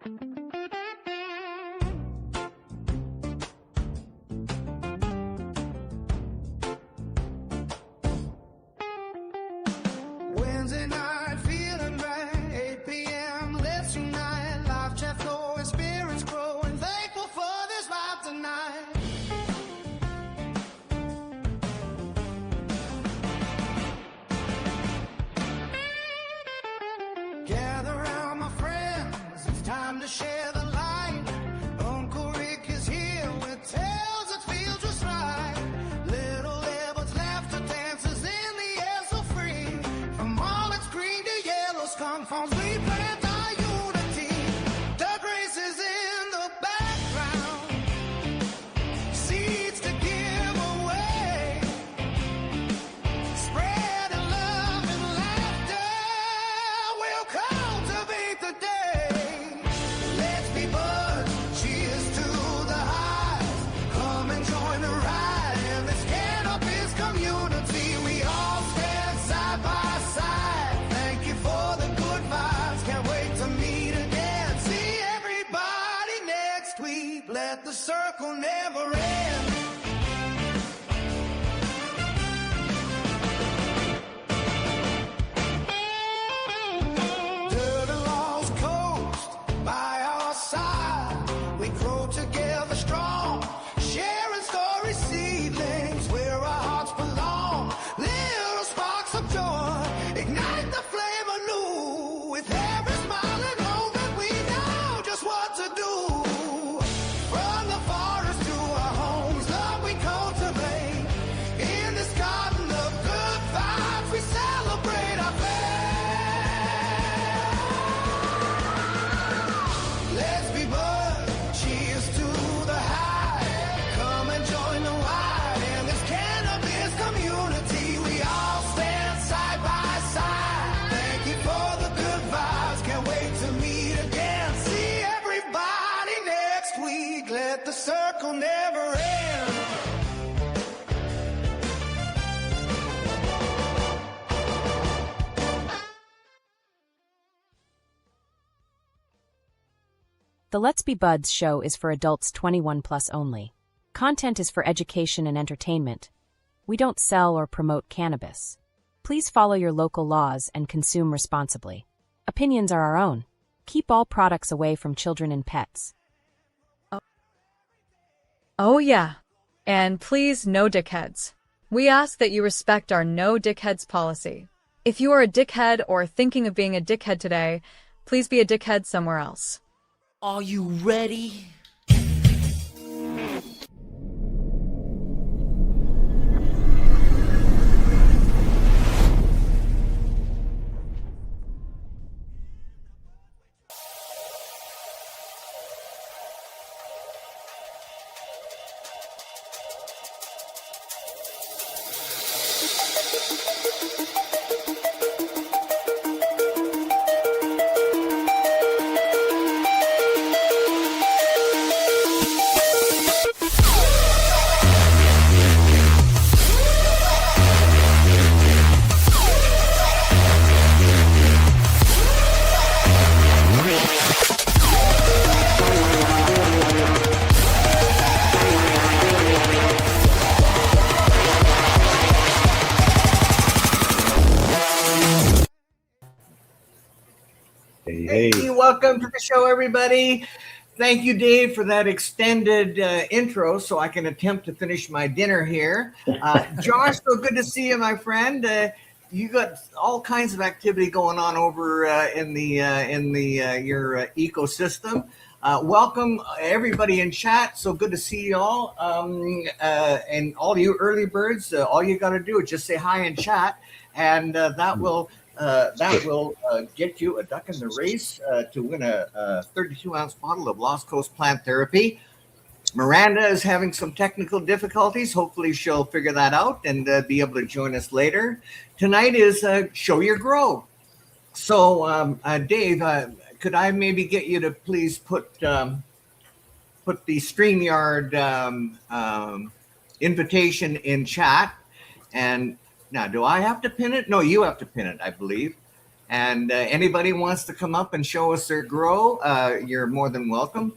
Wednesday night, feeling right, 8 p.m., let's unite. Life chat flowing, spirits growing, thankful for this life tonight. Gather round, my friends, it's time to share the light. Uncle Rick is here with tales that feel just right. Little Edward's laughter dances in the air so free. From all its green to yellows come from we plant our unity. The grace is in the background, seeds to give away. Spreading love and laughter, we'll cultivate the day. Let's be buds, cheers to the highs. Come and join the ride in this cannabis community. We all stand side by side. Thank you for the good vibes. Can't wait to meet again. See everybody next week. Let the circle never end. Dirt along coast by our side. We grow together strong, sharing stories, seedlings where our hearts belong. Little sparks of joy ignite the flame anew. With every smile and hope that we know just what to do. From the forest to our homes, love we cultivate. In this garden of good vibes, we celebrate our faith. Let's be buds, cheers to the high. Come and join the ride in this cannabis community. We all stand side by side. Thank you for the good vibes. Can't wait to meet again. See everybody next week. Let the circle never end. The Let's Be Buds show is for adults 21 plus only. Content is for education and entertainment. We don't sell or promote cannabis. Please follow your local laws and consume responsibly. Opinions are our own. Keep all products away from children and pets. Oh yeah, and please no dickheads. We ask that you respect our no dickheads policy. If you are a dickhead or thinking of being a dickhead today, please be a dickhead somewhere else. Are you ready? Hey, welcome to the show, everybody. Thank you, Dave, for that extended intro so I can attempt to finish my dinner here. Josh, so good to see you, my friend. You got all kinds of activity going on over in your ecosystem. Welcome, everybody in chat. So good to see you all. And all you early birds, all you got to do is just say hi in chat, and that will get you a duck in the race to win a 32-ounce bottle of Lost Coast Plant Therapy. Miranda is having some technical difficulties. Hopefully she'll figure that out and be able to join us later. Tonight is Show Your Grow. So, Dave, could I maybe get you to please put the StreamYard invitation in chat? And now, do I have to pin it? No, you have to pin it, I believe. And anybody wants to come up and show us their grow, you're more than welcome.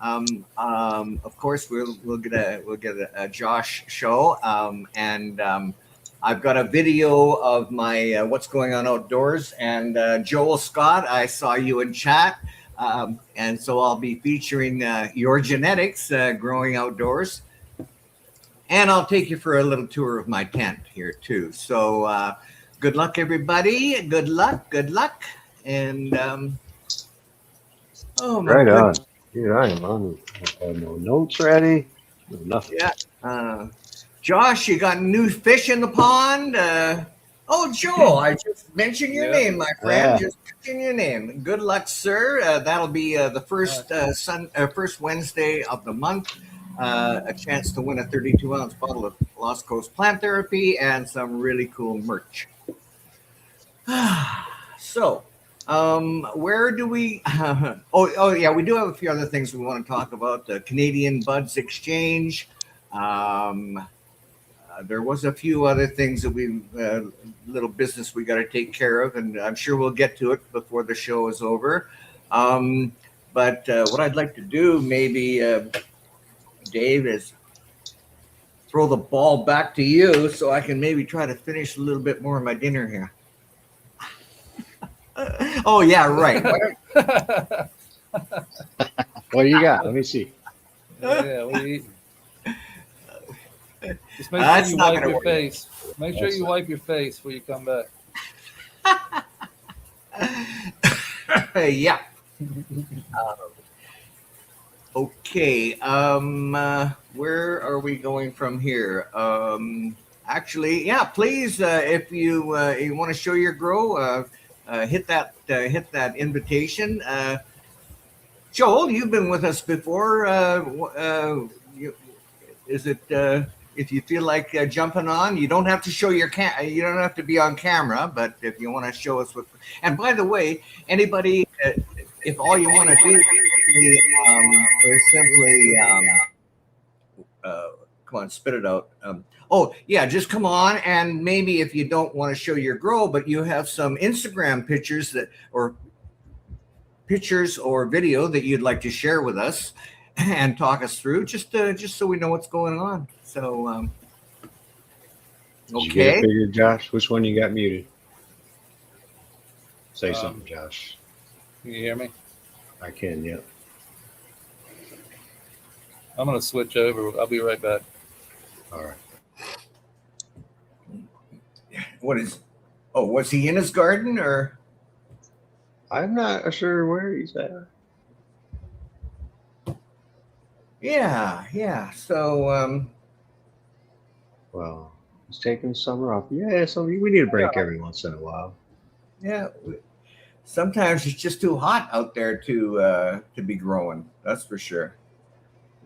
Of course, we'll get a Josh show, and I've got a video of my what's going on outdoors. And Joel Scott, I saw you in chat, and so I'll be featuring your genetics growing outdoors, and I'll take you for a little tour of my tent here too. So good luck, everybody. Good luck, and oh my Right goodness. on. Here I am on. I have no notes ready. No nothing. Yeah. Josh, you got new fish in the pond? Oh, Joel, I just mentioned your name, my friend. Yeah. Just mentioned your name. Good luck, sir. That'll be the first Wednesday of the month. A chance to win a 32-ounce bottle of Lost Coast Plant Therapy and some really cool merch. So, where do we? Oh yeah, we do have a few other things we want to talk about. The Canadian Budz Exchange. There was a few other things that we little business we got to take care of, and I'm sure we'll get to it before the show is over. But what I'd like to do, maybe, Dave, is throw the ball back to you so I can maybe try to finish a little bit more of my dinner here. Oh yeah, right. What do you got? Let me see. Yeah, what are you eating? Just make That's sure you not wipe gonna your work. face. Make sure you wipe your face before you come back. Yeah. Okay. Where are we going from here? Actually, yeah. Please, if you want to show your grow, hit that invitation. Joel, you've been with us before. Is it? If you feel like jumping on, you don't have to show your you don't have to be on camera, but if you want to show us what. And by the way, anybody, if all you want to do is simply, come on, spit it out. Oh yeah, just come on, and maybe if you don't want to show your grow, but you have some Instagram pictures or video that you'd like to share with us and talk us through, just so we know what's going on. So, Did you get it okay. figured, Josh? Which one you got muted? Say something, Josh. Can you hear me? I can, yeah. I'm going to switch over. I'll be right back. All right. What is? Oh, was he in his garden or? I'm not sure where he's at. Yeah. So, Well, he's taking summer off. Yeah, so we need a break every once in a while. yeah. Sometimes it's just too hot out there to be growing. That's for sure.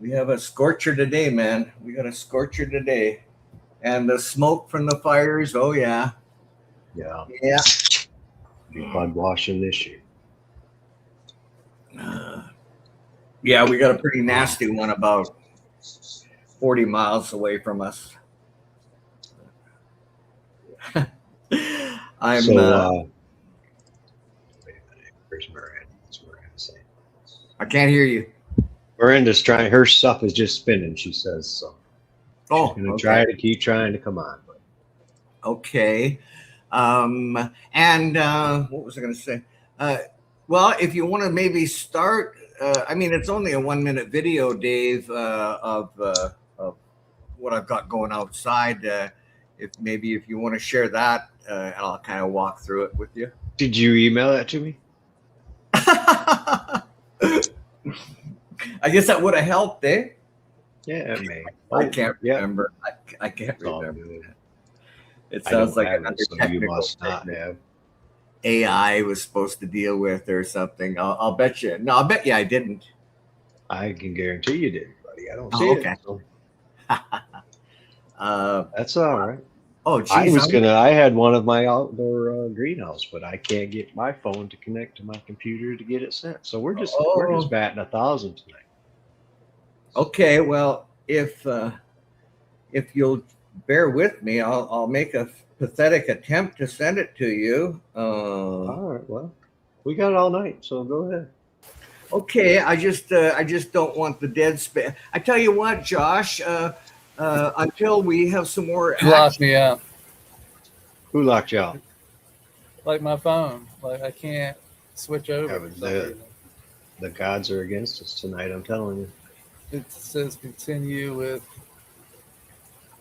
We have a scorcher today, man. We got a scorcher today, and the smoke from the fires. Oh yeah. Yeah. Yeah. Be bud washing this year. Yeah, we got a pretty nasty one about 40 miles away from us. I'm So, wait a minute. Where's Miranda? What's Miranda saying? I can't hear you. Miranda's trying. Her stuff is just spinning, she says. So Oh, she's gonna okay. keep trying to come on. But Okay. And what was I going to say? Well, if you want to maybe start, I mean, it's only a 1-minute video, Dave, of what I've got going outside. If you want to share that, and I'll kind of walk through it with you. did you email that to me? I guess that would have helped, eh? Yeah, it may. I can't Yeah. remember. I can't It's all remember. good. It I sounds don't like have another it, so you technical must not thing that have. AI was supposed to deal with or something. I'll bet you. No, I'll bet you I didn't. I can guarantee you did, buddy. I don't Oh, see okay. it. So Uh, that's all right. oh, geez. I had one of my outdoor greenhouse, but I can't get my phone to connect to my computer to get it sent. So we're just Oh. batting 1,000 tonight. Okay, well, if you'll bear with me. I'll make a pathetic attempt to send it to you. All right. Well, we got it all night, so go ahead. Okay, I just don't want the dead space. I tell you what, Josh. Until we have some more. You locked me out. Who locked you out? Like my phone. Like I can't switch over. Yeah, for but some reason. The gods are against us tonight. I'm telling you. It says continue with.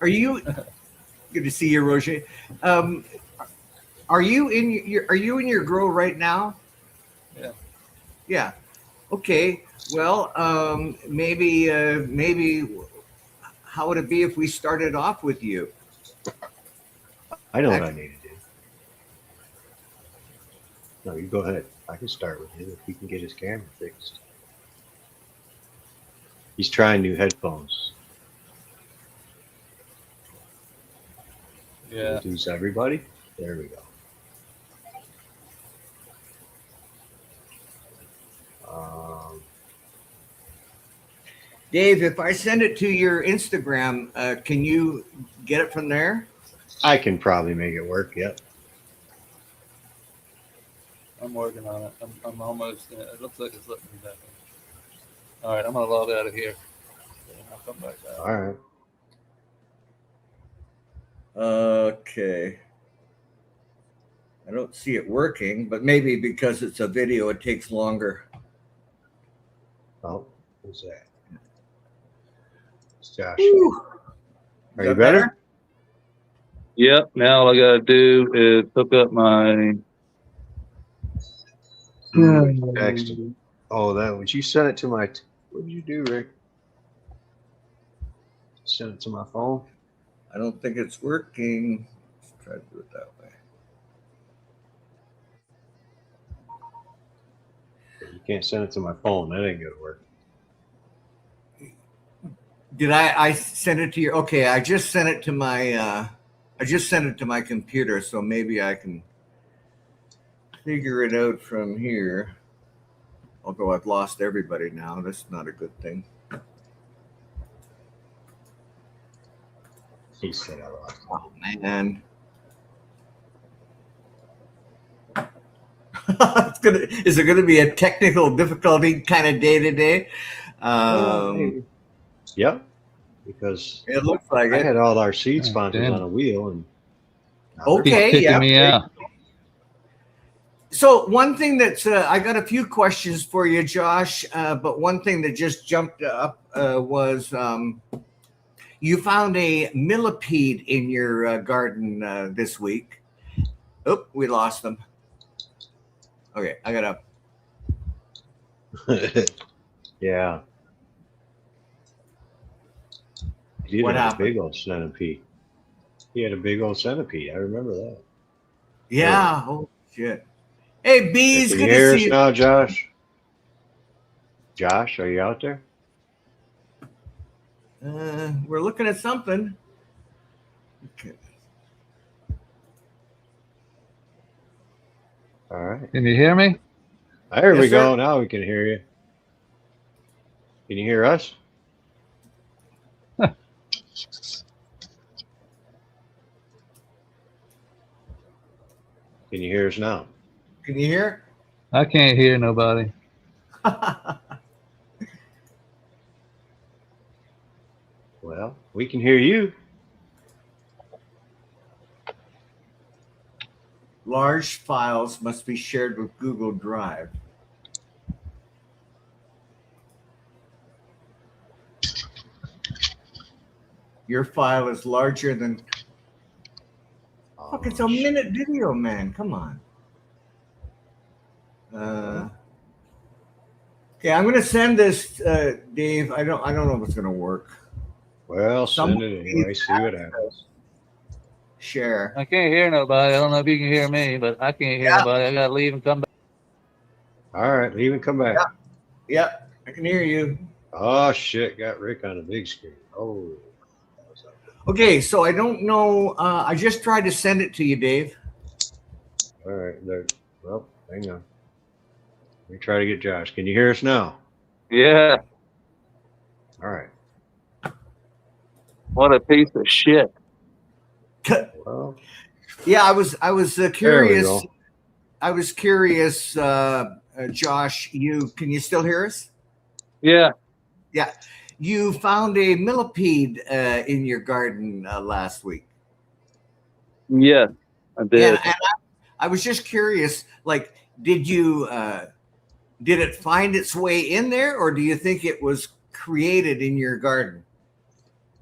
Are you? Good to see you, Roger. Are you in your grow right now? Yeah. Yeah. Okay. Well, maybe. How would it be if we started off with you? I know what I need to do. No, you go ahead. I can start with him if he can get his camera fixed. He's trying new headphones. Yeah. Introduce everybody. There we go. Dave, if I send it to your Instagram, can you get it from there? I can probably make it work. Yep. I'm working on it. I'm almost. It looks like it's letting me back in. All right, I'm gonna log out of here. I'll come back out. All right. Okay. I don't see it working, but maybe because it's a video, it takes longer. Oh, who's that? It's Josh. Whew. Are Is you that better? Yep. Now all I gotta do is hook up my. Text. Oh, that would you send it to my? What did you do, Rick? Send it to my phone. I don't think it's working. Let's try to do it that way. You can't send it to my phone. That ain't gonna work. Did I send it to your? Okay, I just sent it to my. I just sent it to my computer, so maybe I can figure it out from here. Although I've lost everybody now, that's not a good thing. He said I lost. Oh man. Is it gonna be a technical difficulty kind of day to day? Yep. Because It looks like I it. had all our seed sponsors damn. on a wheel, and Okay, Kicking yeah. me out. So one thing that's I got a few questions for you, Josh. But one thing that just jumped up was you found a millipede in your garden this week. Oh, we lost them. Okay, I gotta. yeah. He What had a happened? big old centipede. He had a big old centipede. I remember that. Yeah. Oh shit. Hey, bees. Can Good you hear to us see you. now, Josh? Josh, are you out there? We're looking at something. Okay. All right. Can you hear me? There Yes, we go. sir. Now we can hear you. Can you hear us? Can you hear us now? Can you hear? I can't hear nobody. Well, we can hear you. Large files must be shared with Google Drive. Your file is larger than. Fuck, it's a minute video, man. Come on. Okay, I'm gonna send this, Dave. I don't know if it's gonna work. Well, send Someone it anyway. needs See what happens. Share. I can't hear nobody. I don't know if you can hear me, but I can't hear Yeah. nobody. I gotta leave and come back. All right, leave and come back. Yep, I can hear you. Oh shit! Got Rick on the big screen. Oh. Okay, so I don't know. I just tried to send it to you, Dave. All right. There. Well, hang on. Let me try to get Josh. Can you hear us now? Yeah. All right. What a piece of shit. Well, Yeah, I was there we curious. go. I was curious, Josh. Can you still hear us? Yeah. Yeah, you found a millipede in your garden last week. Yeah, I did. Yeah, and I was just curious. Like, did it find its way in there, or do you think it was created in your garden?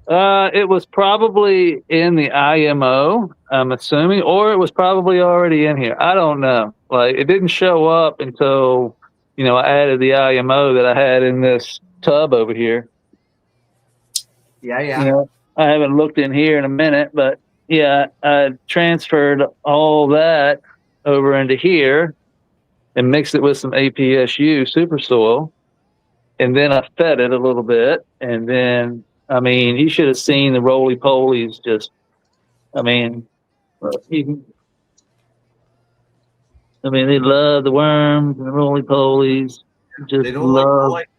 It was probably in the IMO, I'm assuming, or it was probably already in here. I don't know. Like, it didn't show up until, I added the IMO that I had in this tub over here. Yeah. I haven't looked in here in a minute, but yeah, I transferred all that over into here and mixed it with some APSU super soil. And then I fed it a little bit. And then, you should have seen the roly-polies just, they love the worms and the roly-polies. Just They don't love like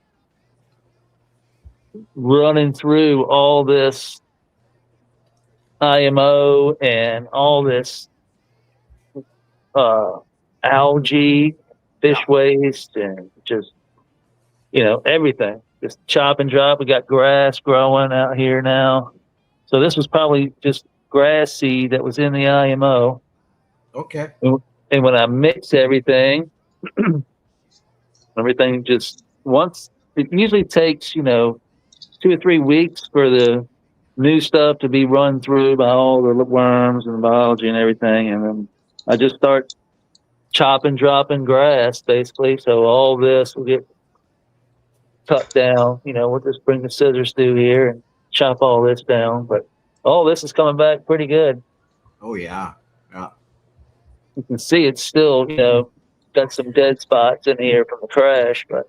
running through all this IMO and all this algae, fish waste, and just, everything. Just chop and drop. We got grass growing out here now. So this was probably just grass seed that was in the IMO. Okay. And when I mix everything, everything just it usually takes, 2 or 3 weeks for the new stuff to be run through by all the worms and the biology and everything. And then I just start chopping, dropping grass, basically. So all this will get cut down. We'll just bring the scissors through here and chop all this down. But all this is coming back pretty good. Oh, yeah. Yeah. You can see it's still, got some dead spots in here from the crash, but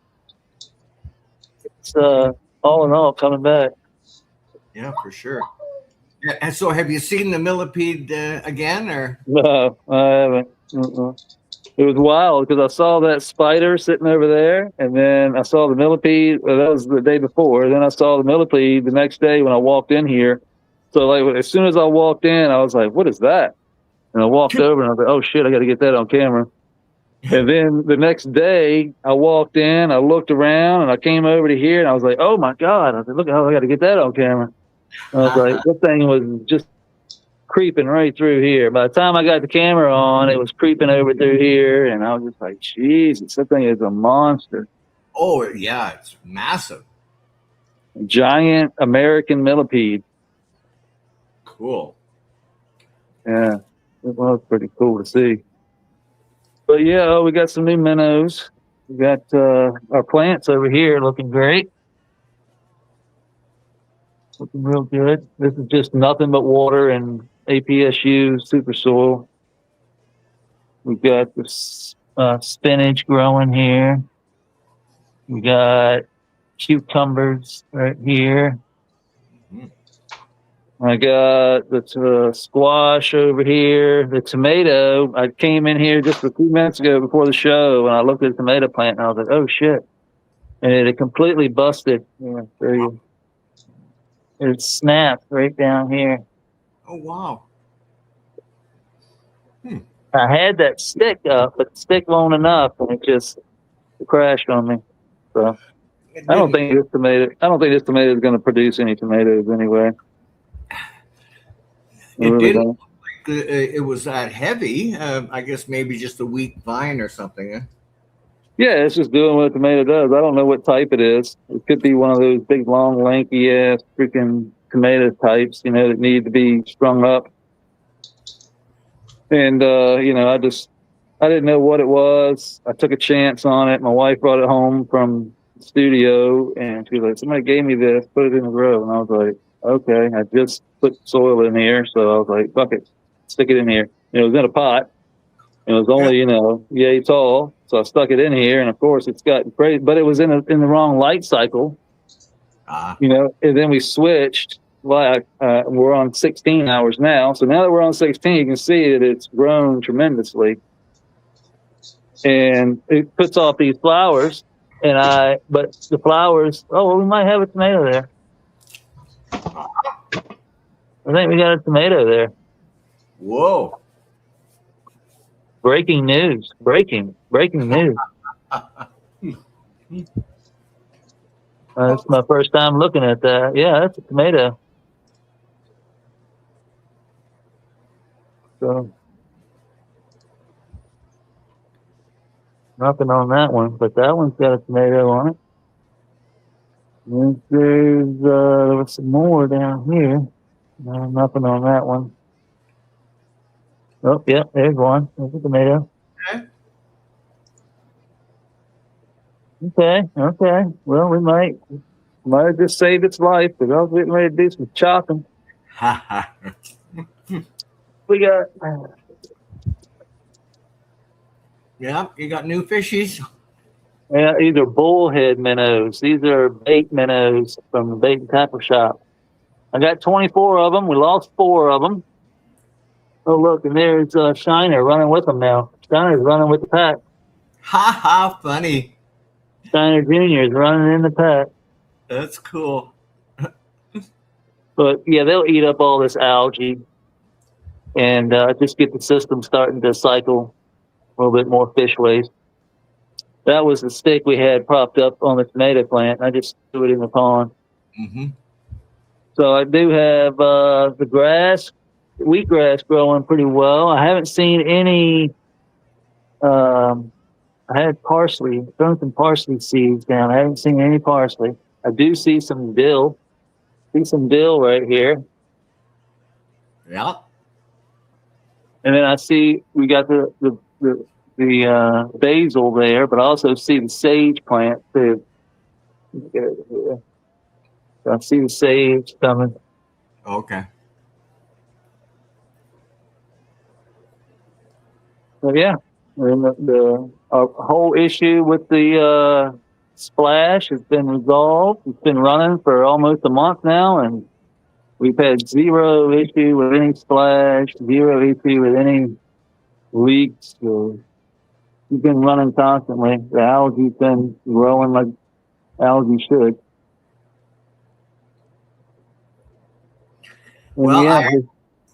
it's all in all coming back. Yeah, for sure. Yeah, and so have you seen the millipede again, or? No, I haven't. It was wild because I saw that spider sitting over there, and then I saw the millipede. Well, that was the day before. Then I saw the millipede the next day when I walked in here. So, as soon as I walked in, I was like, "What is that?" And I walked over, and I was like, "Oh shit, I got to get that on camera." And then the next day, I walked in, I looked around, and I came over to here, and I was like, "Oh my god!" I was like, "Look how I got to get that on camera." I was like, "This thing was just creeping right through here." By the time I got the camera on, it was creeping over through here, and I was just like, Jesus, that thing is a monster. Oh, yeah, it's massive. A giant American millipede. Cool. Yeah, it was pretty cool to see. But yeah, we got some new minnows. We got our plants over here looking great. Looking real good. This is just nothing but water and APSU super soil. We've got this spinach growing here. We got cucumbers right here. Mm-hmm. I got the squash over here. The tomato, I came in here just a few minutes ago before the show, and I looked at the tomato plant, and I was like, oh, shit. And it completely busted. Yeah, there you go. It snapped right down here. Oh, wow. I had that stick up, but the stick won't enough, and it just crashed on me. So I don't think this tomato is going to produce any tomatoes anyway. It really didn't don't. look like it was that heavy. I guess maybe just a weak vine or something. Eh? Yeah, it's just doing what a tomato does. I don't know what type it is. It could be one of those big, long, lanky ass freaking tomato types, that need to be strung up. And I didn't know what it was. I took a chance on it. My wife brought it home from the studio, and she was like, "Somebody gave me this. Put it in the grow." And I was like, "Okay." I just put soil in here, so I was like, "Fuck it, stick it in here." It was in a pot. It was only, yay tall. So I stuck it in here, and of course it's got crazy, but it was in the wrong light cycle. And then we switched. We're on 16 hours now. So now that we're on 16, you can see that it's grown tremendously. And it puts off these flowers, but the flowers, we might have a tomato there. I think we got a tomato there. Whoa. Breaking news. Breaking news. That's my first time looking at that. Yeah, that's a tomato. So nothing on that one, but that one's got a tomato on it. And there was some more down here. No, nothing on that one. Oh, yeah, there's one. There's a tomato. Okay. Well, we might have just saved its life, because I was getting ready to do some chopping. We got... Yeah, you got new fishies? Yeah, these are bullhead minnows. These are bait minnows from the bait and tackle shop. I got 24 of them. We lost 4 of them. Oh, look, and there's Shiner running with them now. Shiner's running with the pack. Ha ha, funny. Shiner Jr. is running in the pack. That's cool. But, yeah, they'll eat up all this algae and just get the system starting to cycle a little bit more fish waste. That was the stick we had propped up on the tomato plant, and I just threw it in the pond. Mm-hmm. So I do have the grass, wheatgrass growing pretty well. I haven't seen any, I had parsley, thrown some parsley seeds down. I haven't seen any parsley. I do see some dill. See some dill right here. Yeah. And then I see we got the basil there, but I also see the sage plant too. So I see the sage coming. Okay. So yeah, and the whole issue with the splash has been resolved. It's been running for almost a month now, and we've had zero issue with any splash, zero issue with any leaks. So we've been running constantly. The algae's been growing like algae should. And Well, yeah,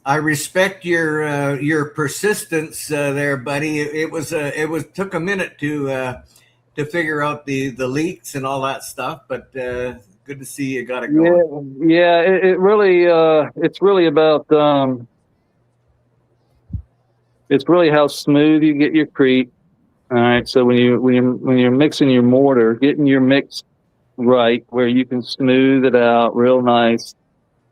I respect your persistence there, buddy. It took a minute to figure out the leaks and all that stuff, but good to see you got it going. Yeah. It really it's really about it's really how smooth you get your crete. All right, so when you're mixing your mortar, getting your mix right where you can smooth it out real nice,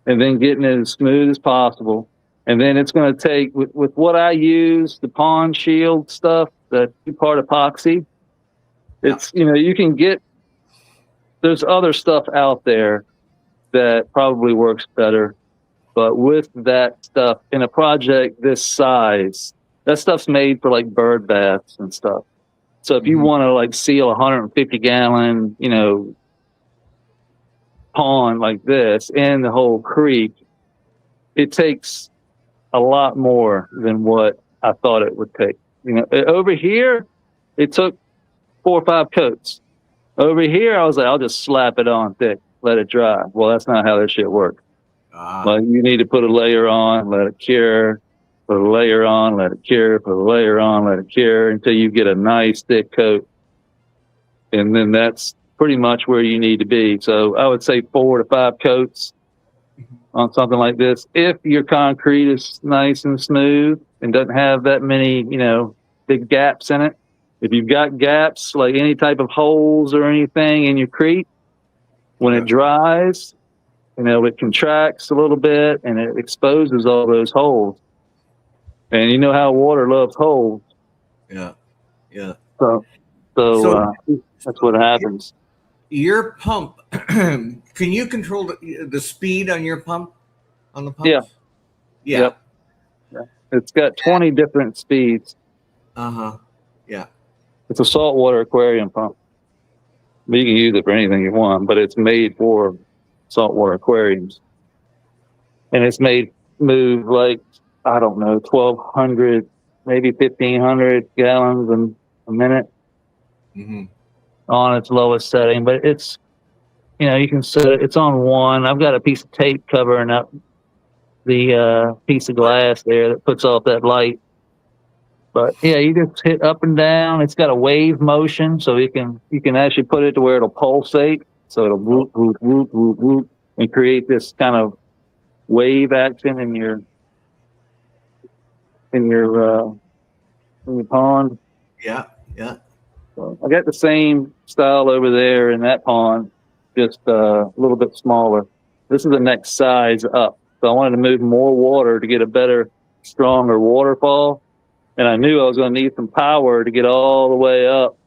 and then getting it as smooth as possible. And then it's going to take, with what I use, the pond shield stuff, the 2-part epoxy. It's, you can get, there's other stuff out there that probably works better. But with that stuff, in a project this size, that stuff's made for like bird baths and stuff. So if you want to like seal a 150-gallon, pond like this and the whole creek, it takes a lot more than what I thought it would take. Over here, it took 4 or 5 coats. Over here, I was like, I'll just slap it on thick, let it dry. Well, that's not how this shit works. Like, you need to put a layer on, let it cure, put a layer on, let it cure, put a layer on, let it cure until you get a nice thick coat. And then that's pretty much where you need to be. So I would say 4 to 5 coats on something like this. If your concrete is nice and smooth and doesn't have that many, big gaps in it. If you've got gaps, like any type of holes or anything in your crete, when it dries, it contracts a little bit and it exposes all those holes. And you know how water loves holes. Yeah. Yeah. So that's what happens. Your pump, can you control the speed on your pump? On the pump? Yeah. Yeah. Yep. It's got 20 different speeds. Uh-huh. Yeah. It's a saltwater aquarium pump. You can use it for anything you want, but it's made for saltwater aquariums. And it's made move like, I don't know, 1,200, maybe 1,500 gallons a minute. Mm-hmm. On its lowest setting, but it's, you can set it, it's on 1. I've got a piece of tape covering up the piece of glass there that puts off that light. But yeah, you just hit up and down. It's got a wave motion, so you can actually put it to where it'll pulsate. So it'll whoop, whoop, whoop, whoop, whoop, and create this kind of wave action in your pond. Yeah, yeah. So I got the same style over there in that pond, just a little bit smaller. This is the next size up. So I wanted to move more water to get a better, stronger waterfall. And I knew I was going to need some power to get all the way up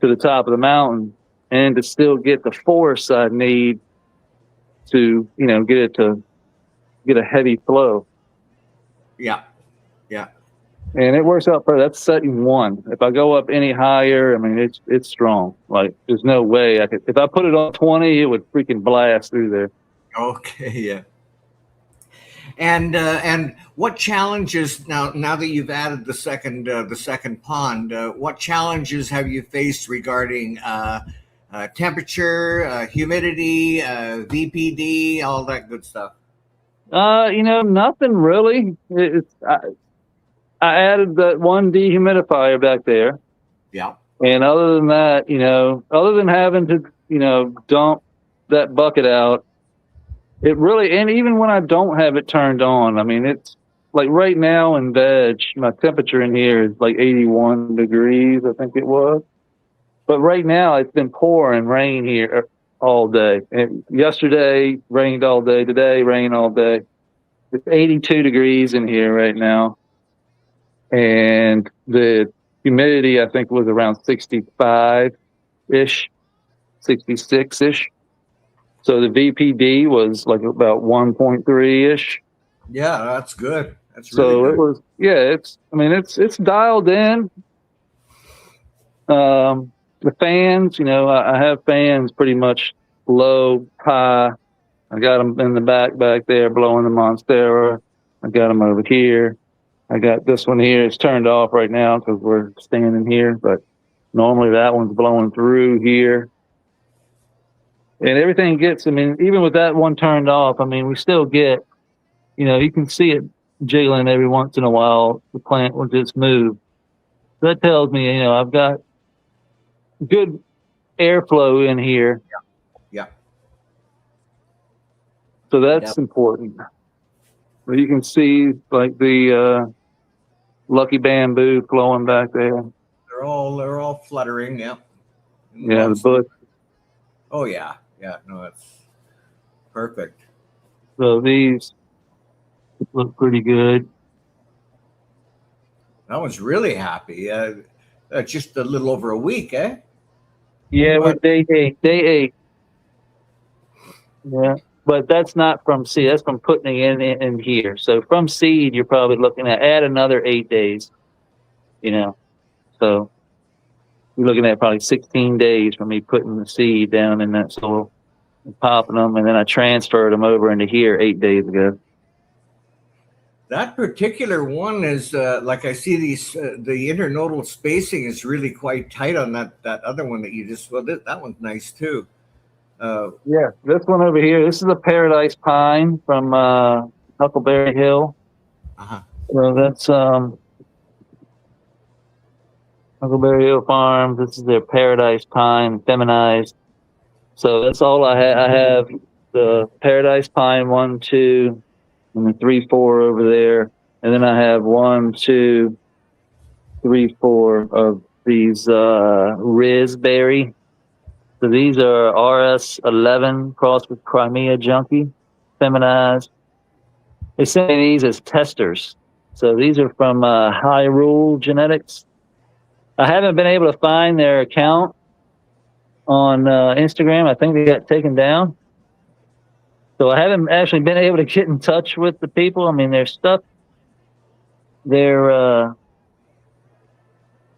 to the top of the mountain and to still get the force I need to, get a heavy flow. Yeah, yeah. And it works out for that's setting 1. If I go up any higher, I mean, it's strong. Like there's no way I could. If I put it on 20, it would freaking blast through there. Okay, yeah. And what challenges now that you've added the second pond? What challenges have you faced regarding temperature, humidity, VPD, all that good stuff? Nothing really. I added that one dehumidifier back there. Yeah. And other than that, other than having to, dump that bucket out, it really, and even when I don't have it turned on, I mean, it's like right now in veg, my temperature in here is like 81 degrees, I think it was. But right now it's been pouring rain here all day. And yesterday rained all day. Today rain all day. It's 82 degrees in here right now. And the humidity, I think, was around 65-ish, 66-ish. So the VPD was like about 1.3-ish. Yeah, that's good. That's so really good. It was, yeah, it's dialed in. The fans, I have fans pretty much low, high. I got them in the back there blowing the Monstera. I got them over here. I got this one here. It's turned off right now because we're standing here, but normally that one's blowing through here. And everything gets, even with that one turned off, we still get, you can see it jiggling every once in a while. The plant will just move. That tells me, I've got good airflow in here. Yeah. So that's important. But you can see like the lucky bamboo flowing back there. They're all fluttering. Yeah. Yeah, the bush. Oh yeah. Yeah, no, that's perfect. So these look pretty good. I was really happy. Just a little over a week, eh? Yeah, we're day 8. Yeah, but that's not from seed. That's from putting it in here. So from seed, you're probably looking at add another 8 days. So you're looking at probably 16 days from me putting the seed down in that soil and popping them, and then I transferred them over into here 8 days ago. That particular one is like I see these the internodal spacing is really quite tight on that other one that you just that one's nice too. Yeah, this one over here. This is a paradise pine from Huckleberry Hill. Uh-huh. So that's Huckleberry Hill Farms. This is their paradise pine, feminized. So that's all I have. I have the paradise pine 1, 2, and then 3, 4 over there, and then I have 1, 2, 3, 4 of these Rizberry. So these are RS11 crossed with Crimea Junkie, feminized. They send me these as testers. So these are from High Rule Genetics. I haven't been able to find their account on Instagram. I think they got taken down. So I haven't actually been able to get in touch with the people. Their stuff, their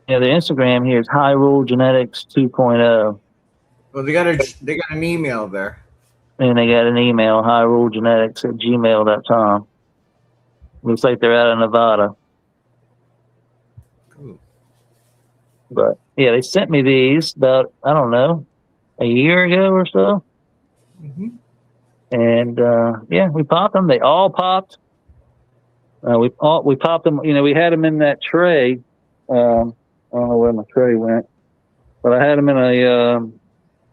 Instagram here is High Rule Genetics 2.0. Well, they got an email there. And they got an email, highrulegenetics@gmail.com. Looks like they're out of Nevada. Cool. But yeah, they sent me these about, I don't know, a year ago or so. Mm-hmm. And yeah, we popped them. They all popped. We popped them. You know, we had them in that tray. I don't know where my tray went, but I had them in a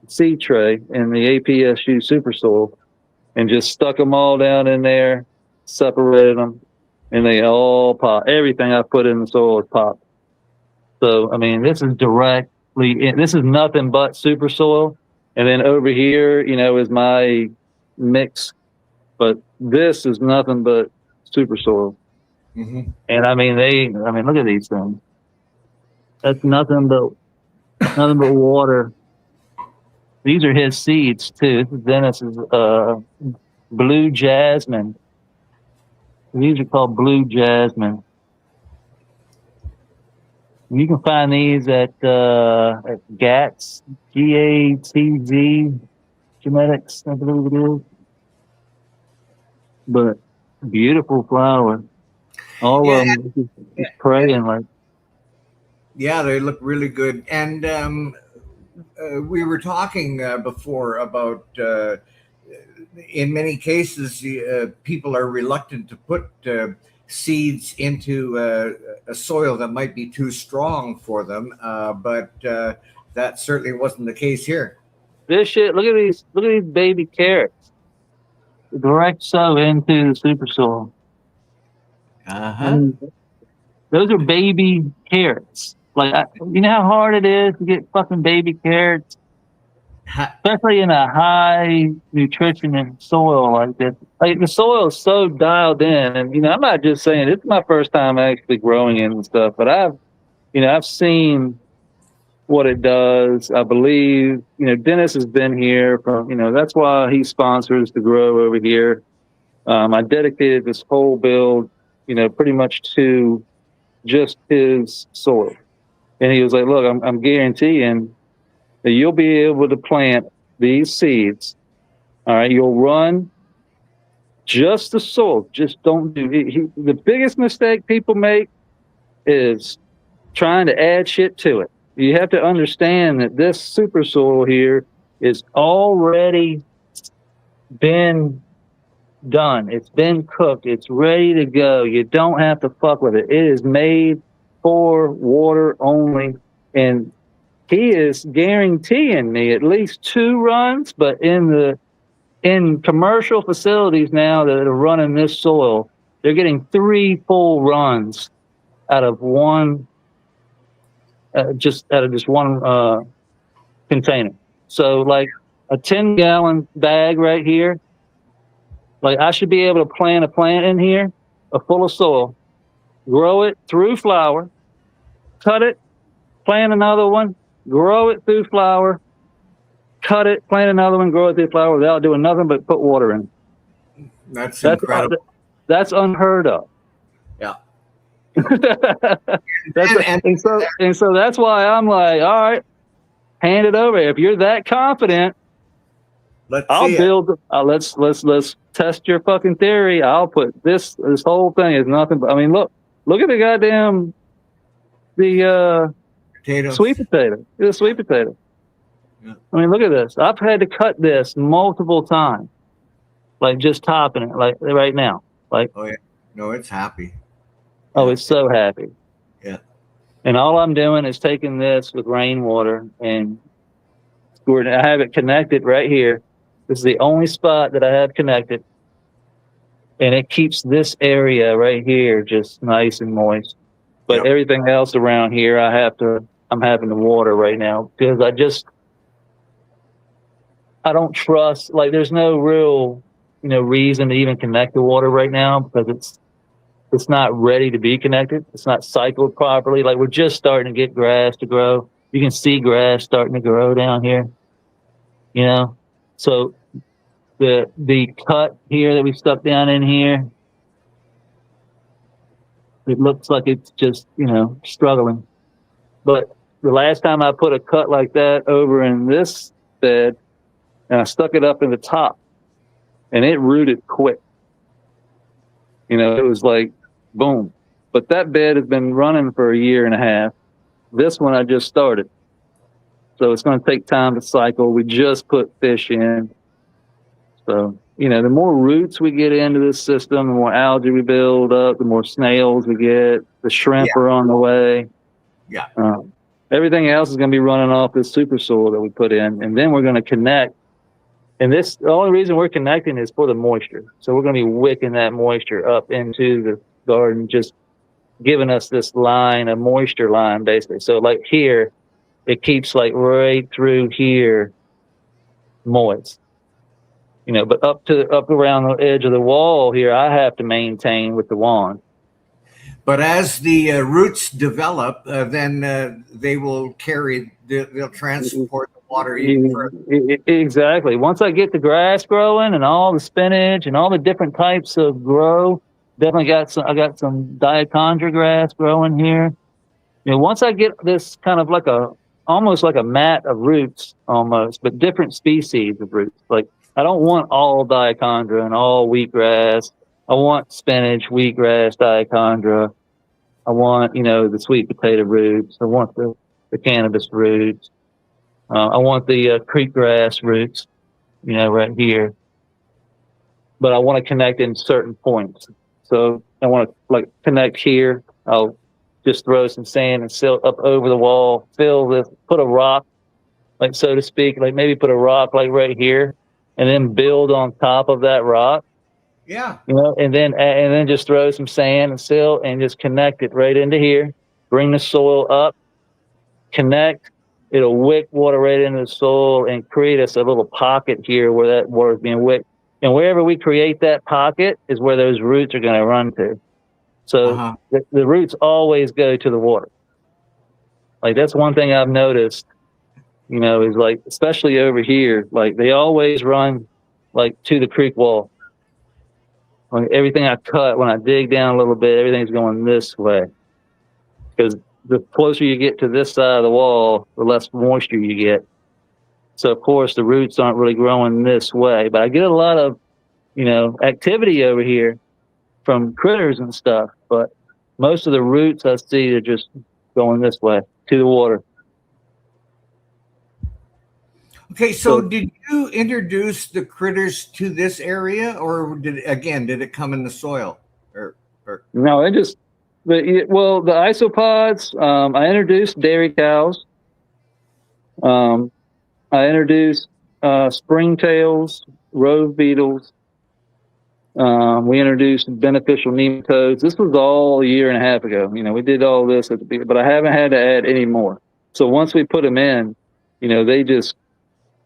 seed tray in the APSU Super Soil, and just stuck them all down in there, separated them, and they all popped. Everything I put in the soil is popped. So I mean, this is this is nothing but super soil, and then over here, you know, is my mix, but this is nothing but super soil. Mm-hmm. And I mean, look at these things. That's nothing but water. These are his seeds too. This is Dennis's blue jasmine. These are called blue jasmine. You can find these at GATZ, GATZ Genetics, I believe it is. But beautiful flower. All of them just praying like. Yeah, they look really good. And we were talking before about in many cases, people are reluctant to put seeds into a soil that might be too strong for them. But that certainly wasn't the case here. This shit, look at these baby carrots. Direct sow into the super soil. Those are baby carrots. Like, you know how hard it is to get fucking baby carrots, especially in a high nutrition soil like this. Like, the soil is so dialed in, and you know, I'm not just saying it's my first time actually growing it and stuff, but I've seen what it does. I believe, you know, Dennis has been here from, you know, that's why he sponsors the grow over here. I dedicated this whole build, you know, pretty much to just his soil. And he was like, look, I'm guaranteeing that you'll be able to plant these seeds. All right, you'll run just the soil. Just don't do it. The biggest mistake people make is trying to add shit to it. You have to understand that this super soil here is already been done. It's been cooked. It's ready to go. You don't have to fuck with it. It is made for water only. And he is guaranteeing me at least 2 runs, but in commercial facilities now that are running this soil, they're getting 3 full runs out of one just one container. So like a 10-gallon bag right here, like I should be able to plant a plant in here, full of soil, grow it through flower, cut it, plant another one, grow it through flower, cut it, plant another one, grow it through flower without doing nothing but put water in. That's incredible. That's unheard of. Yeah. And so that's why I'm like, all right, hand it over. If you're that confident, I'll build. Let's test your fucking theory. I'll put this whole thing is nothing but. I mean, look at the goddamn sweet potato. The sweet potato. Yeah. I mean, look at this. I've had to cut this multiple times, like just topping it, like right now. Like, oh yeah, no, it's happy. Oh, it's so happy. Yeah. And all I'm doing is taking this with rainwater and I have it connected right here. This is the only spot that I have connected. And it keeps this area right here just nice and moist. But everything else around here, I'm having to water right now because I don't trust, like there's no real, you know, reason to even connect the water right now because it's not ready to be connected. It's not cycled properly. Like we're just starting to get grass to grow. You can see grass starting to grow down here, you know? So the cut here that we stuck down in here, it looks like it's just, you know, struggling. But the last time I put a cut like that over in this bed and I stuck it up in the top and it rooted quick. You know, it was like, boom. But that bed has been running for 1.5 years. This one I just started. So it's going to take time to cycle. We just put fish in. So the more roots we get into this system, the more algae we build up, the more snails we get, the shrimp are on the way. Yeah. Everything else is going to be running off this super soil that we put in. And then we're going to connect. And the only reason we're connecting is for the moisture. So we're going to be wicking that moisture up into the garden, just giving us this line, a moisture line, basically. So like here, it keeps like right through here moist. But up around the edge of the wall here, I have to maintain with the wand. But as the roots develop, then they will they'll transport the water even further. Exactly. Once I get the grass growing and all the spinach and all the different types of grow, definitely I got some diachondra grass growing here. Once I get this kind of almost like a mat of roots almost, but different species of roots. Like I don't want all diachondra and all wheatgrass. I want spinach, wheatgrass, diachondra. I want, the sweet potato roots. I want the cannabis roots. I want the creekgrass roots, right here. But I want to connect in certain points. So I want to connect here. I'll just throw some sand and silt up over the wall, put a rock, so to speak, maybe put a rock right here, and then build on top of that rock. Yeah. And then just throw some sand and silt and just connect it right into here. Bring the soil up, connect. It'll wick water right into the soil and create us a little pocket here where that water is being wicked. And wherever we create that pocket is where those roots are going to run to. So the roots always go to the water. That's one thing I've noticed, is especially over here, they always run to the creek wall. Everything I cut, when I dig down a little bit, everything's going this way. Because the closer you get to this side of the wall, the less moisture you get. So, of course, the roots aren't really growing this way. But I get a lot of, activity over here from critters and stuff. But most of the roots I see are just going this way, to the water. Okay, so did you introduce the critters to this area, or did it come in the soil? Or No, the isopods. I introduced dairy cows. I introduced springtails, rove beetles. We introduced beneficial nematodes. This was all a year and a half ago. We did all this at the beginning, but I haven't had to add any more. So once we put them in, they just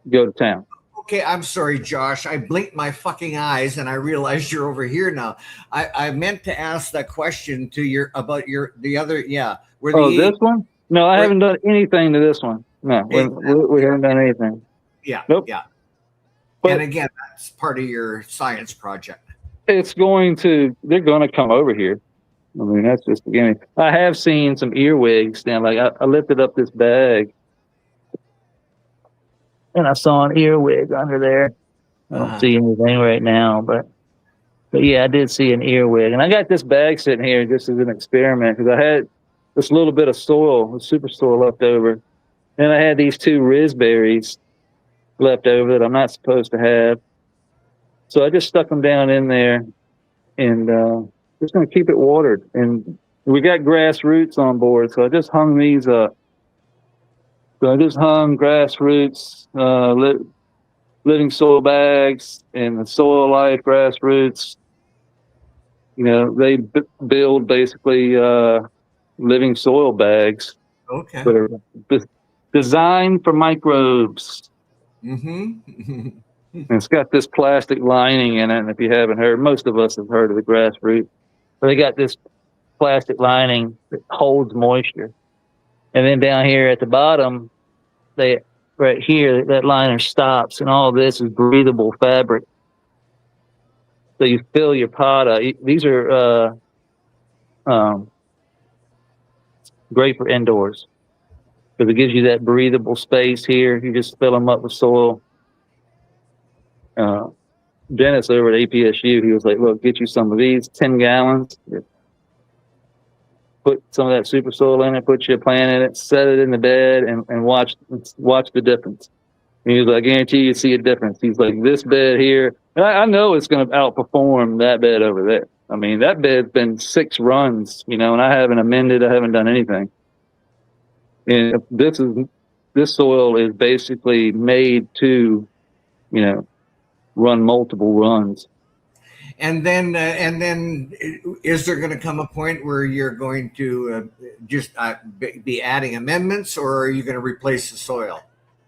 go to town. Okay, I'm sorry, Josh. I blinked my fucking eyes and I realized you're over here now. I meant to ask that question to about the other. This one? No, I haven't done anything to this one. No, we haven't done anything. Yeah. Nope. Yeah. But and again, that's part of your science project. They're going to come over here. I mean, that's just the beginning. I have seen some earwigs now. I lifted up this bag and I saw an earwig under there. I don't see anything right now, but yeah, I did see an earwig. And I got this bag sitting here just as an experiment because I had this little bit of soil, super soil left over. And I had these 2 raspberries left over that I'm not supposed to have. So I just stuck them down in there and just going to keep it watered. And we got grass roots on board, so I just hung these up. So I just hung grass roots, living soil bags, and the Soil Life grass roots. They build basically living soil bags. Okay. That are designed for microbes. Mm-hmm. And it's got this plastic lining in it. And if you haven't heard, most of us have heard of the grass root. But they got this plastic lining that holds moisture. And then down here at the bottom, right here, that liner stops, and all this is breathable fabric. So you fill your pot up. These are great for indoors because it gives you that breathable space here. You just fill them up with soil. Dennis over at APSU, he was like, look, get you some of these 10 gallons. Put some of that super soil in it, put your plant in it, set it in the bed, and watch the difference. And he was like, I guarantee you see a difference. He's like, this bed here, And I know it's going to outperform that bed over there. I mean, that bed's been 6 runs, and I haven't amended. I haven't done anything. And this soil is basically made to, run multiple runs. And then is there going to come a point where you're going to just be adding amendments, or are you going to replace the soil?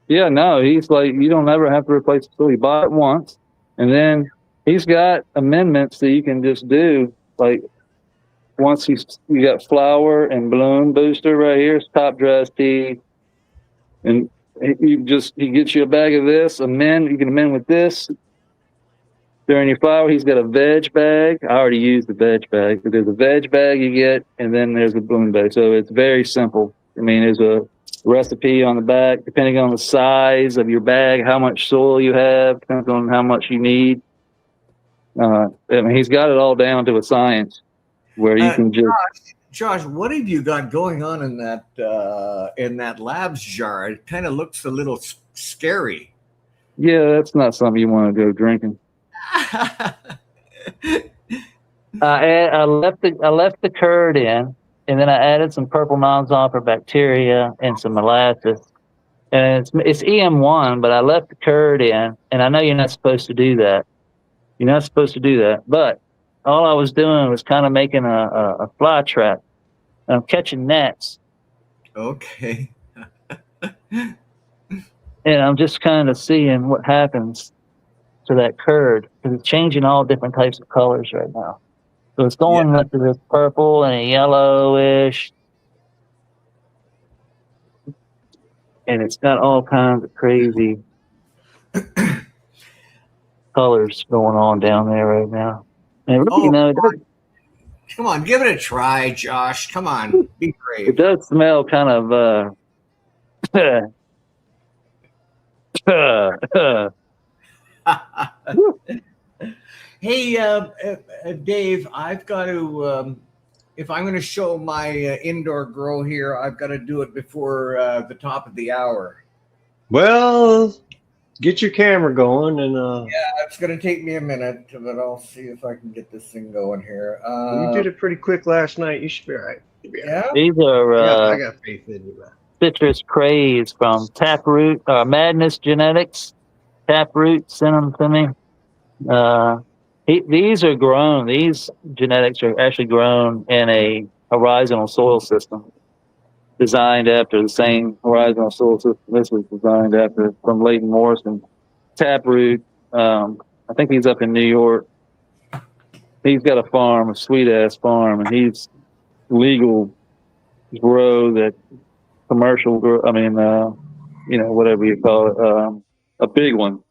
Yeah, no, he's like, you don't ever have to replace the soil. You buy it once, and then he's got amendments that you can just do. Like once you got flower and bloom booster right here, it's top dress tea, and he gets you a bag of this. You can amend with this. During your flower, he's got a veg bag. I already used the veg bag, but there's a veg bag you get, and then there's a bloom bag. So it's very simple. I mean, there's a recipe on the back, depending on the size of your bag, how much soil you have, depends on how much you need. I mean, he's got it all down to a science where you can just. Josh, what have you got going on in that labs jar? It kind of looks a little scary. Yeah, that's not something you want to go drinking. I left the curd in, and then I added some purple non-zom for bacteria and some molasses. And it's EM1, but I left the curd in, and I know you're not supposed to do that. You're not supposed to do that. But all I was doing was kind of making a fly trap, and I'm catching gnats. Okay. And I'm just kind of seeing what happens to that curd, because it's changing all different types of colors right now. So it's going up to this purple and a yellowish, and it's got all kinds of crazy colors going on down there right now. And really, come on, give it a try, Josh. Come on, be brave. It does smell kind of Hey, Dave, I've got to, if I'm going to show my indoor grow here, I've got to do it before the top of the hour. Well, get your camera going, and yeah, it's going to take me a minute, but I'll see if I can get this thing going here. you did it pretty quick last night. You should be all right. Yeah. These are I got faith in you, man. citrus craze from Taproot, Madness Genetics. Taproot sent them to me. These are grown. These genetics are actually grown in a horizontal soil system, designed after the same horizontal soil system this was designed after from Leighton Morrison. Taproot, I think he's up in New York. He's got a farm, a sweet ass farm, and he's legal grow that commercial grow. I mean, whatever you call it, a big one.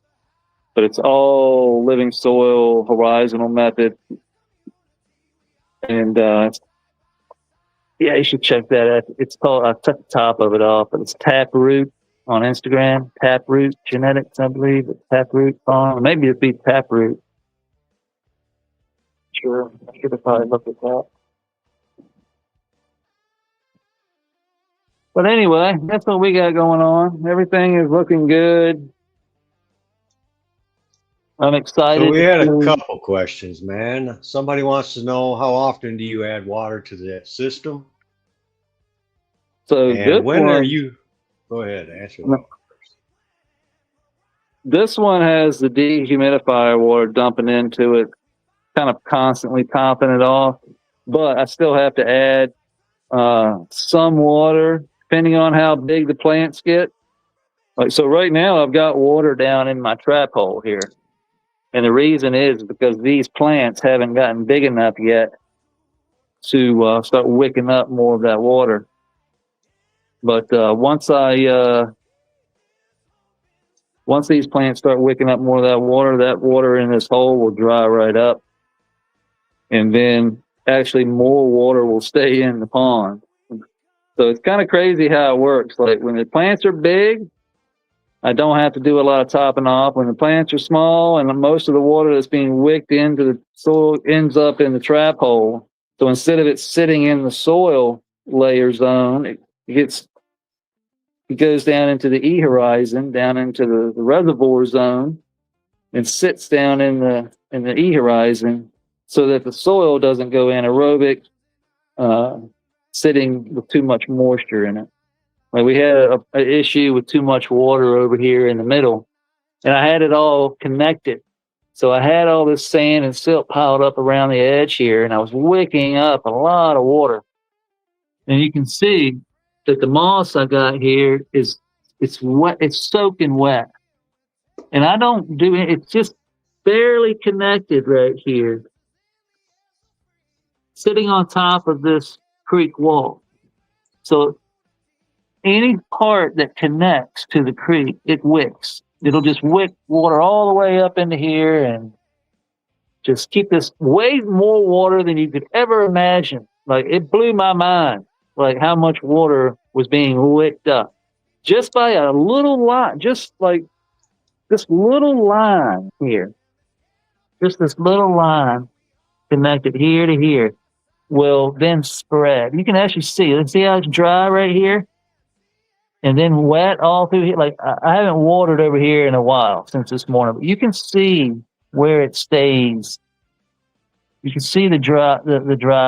But it's all living soil, horizontal method. And you should check that out. It's called, I took the top of it off, but it's Taproot on Instagram. Taproot Genetics, I believe. It's Taproot Farm. Maybe it'd be Taproot. Sure. I should have probably looked at that. But anyway, that's what we got going on. Everything is looking good. I'm excited. So we had a couple questions, man. Somebody wants to know, how often do you add water to that system? So and when are you? Go ahead, answer that first. This one has the dehumidifier water dumping into it, kind of constantly topping it off. But I still have to add some water, depending on how big the plants get. Like, so right now I've got water down in my trap hole here. And the reason is because these plants haven't gotten big enough yet to start wicking up more of that water. But once these plants start wicking up more of that water in this hole will dry right up. And then actually more water will stay in the pond. So it's kind of crazy how it works. Like when the plants are big, I don't have to do a lot of topping off. When the plants are small and most of the water that's being wicked into the soil ends up in the trap hole. So instead of it sitting in the soil layer zone, it goes down into the E horizon, down into the reservoir zone. and sits down in the E horizon so that the soil doesn't go anaerobic, sitting with too much moisture in it. Like we had an issue with too much water over here in the middle, and I had it all connected. So I had all this sand and silt piled up around the edge here, and I was wicking up a lot of water. And you can see that the moss I got here it's wet, it's soaking wet. And I don't do it, it's just barely connected right here, sitting on top of this creek wall. So any part that connects to the creek, it wicks. It'll just wick water all the way up into here and just keep this way more water than you could ever imagine. Like, it blew my mind, like how much water was being wicked up just by a little line, just like this little line here. Just this little line connected here to here will then spread. You can actually see, let's see how it's dry right here and then wet all through here. Like, I haven't watered over here in a while since this morning, but you can see where it stays. You can see the dry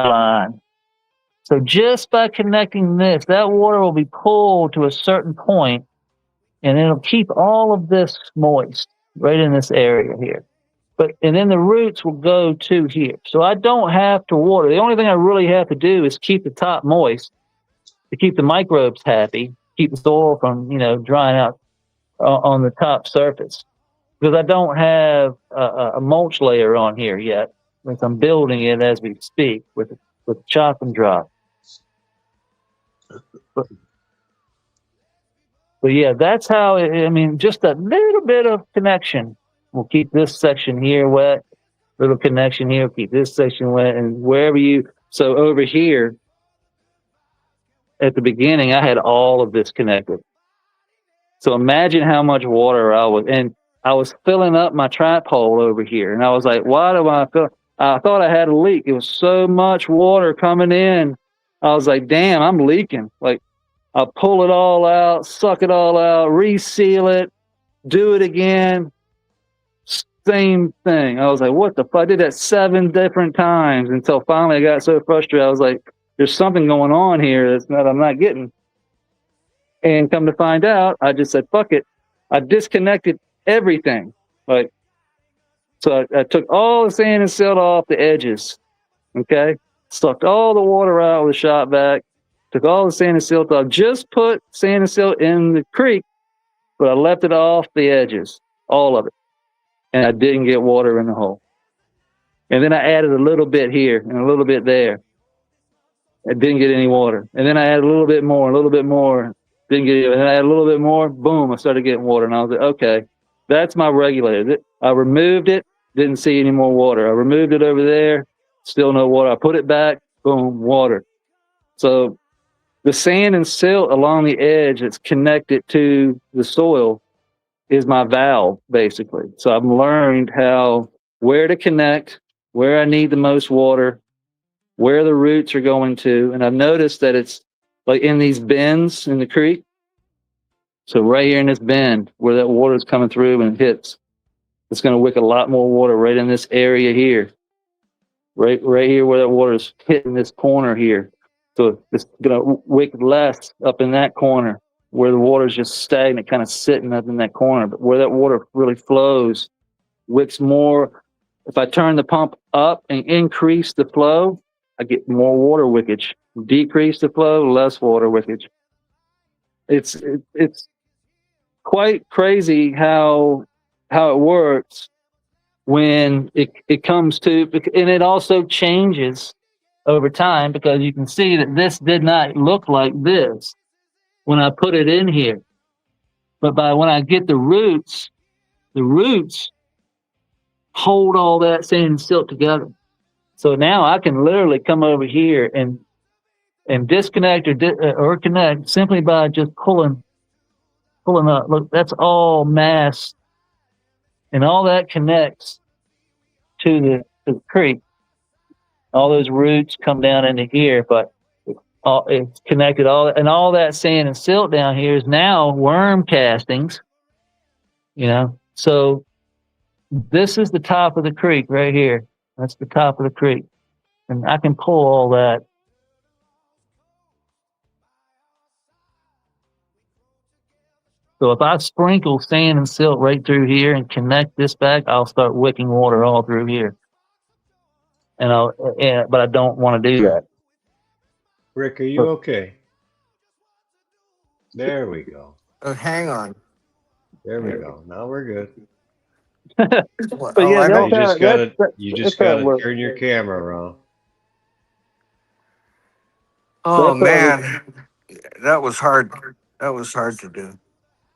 line. So just by connecting this, that water will be pulled to a certain point, and it'll keep all of this moist right in this area here. And then the roots will go to here. So I don't have to water. The only thing I really have to do is keep the top moist to keep the microbes happy, keep the soil from, drying out on the top surface. Because I don't have a mulch layer on here yet, because I'm building it as we speak with chop and drop. But yeah, that's how, just a little bit of connection will keep this section here wet, little connection here, keep this section wet, and so over here, at the beginning, I had all of this connected. So imagine how much water I was filling up my trap hole over here, and I was like, why do I feel, I thought I had a leak. It was so much water coming in. I was like, damn, I'm leaking. Like, I'll pull it all out, suck it all out, reseal it, do it again. Same thing. I was like, what the fuck? I did that 7 different times until finally I got so frustrated. I was like, there's something going on here that I'm not getting. And come to find out, I just said, fuck it. I disconnected everything. So I took all the sand and silt off the edges. Okay? Sucked all the water out with a shot vac. Took all the sand and silt off. Just put sand and silt in the creek, but I left it off the edges, all of it. And I didn't get water in the hole. And then I added a little bit here and a little bit there. I didn't get any water. And then I added a little bit more, didn't get it. And I added a little bit more, boom, I started getting water. And I was like, okay, that's my regulator. I removed it, didn't see any more water. I removed it over there, still no water. I put it back, boom, water. So the sand and silt along the edge that's connected to the soil is my valve, basically. So I've learned where to connect, where I need the most water, where the roots are going to. And I've noticed that it's like in these bends in the creek. So right here in this bend where that water is coming through and it hits, it's going to wick a lot more water right in this area here. Right here where that water is hitting this corner here. So it's going to wick less up in that corner where the water is just stagnant, kind of sitting up in that corner. But where that water really flows, wicks more. If I turn the pump up and increase the flow, I get more water wickage. Decrease the flow, less water wickage. It's quite crazy how it works when it comes to, and it also changes over time, because you can see that this did not look like this when I put it in here. But when I get the roots hold all that sand and silt together. So now I can literally come over here and disconnect or connect simply by just pulling up. Look, that's all mass, and all that connects to the creek. All those roots come down into here, but it's connected and all that sand and silt down here is now worm castings. So This is the top of the creek right here. That's the top of the creek. And I can pull all that. So if I sprinkle sand and silt right through here and connect this back, I'll start wicking water all through here. But I don't want to do that. Rick, are you okay? There we go. Hang on. There we go. Now we're good. But yeah, You just gotta turn your camera around. Oh man, that was hard. That was hard to do.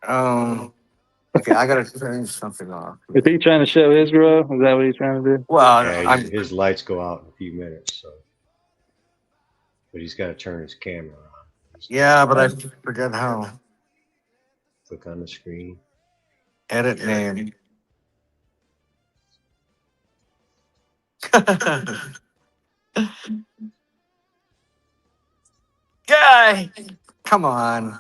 Okay, I gotta turn something off. Is he trying to show his row? Is that what he's trying to do? Well, Yeah, his lights go out in a few minutes, so. But he's got to turn his camera on. yeah, but I forget how. Click on the screen. Edit name. Guy, come on.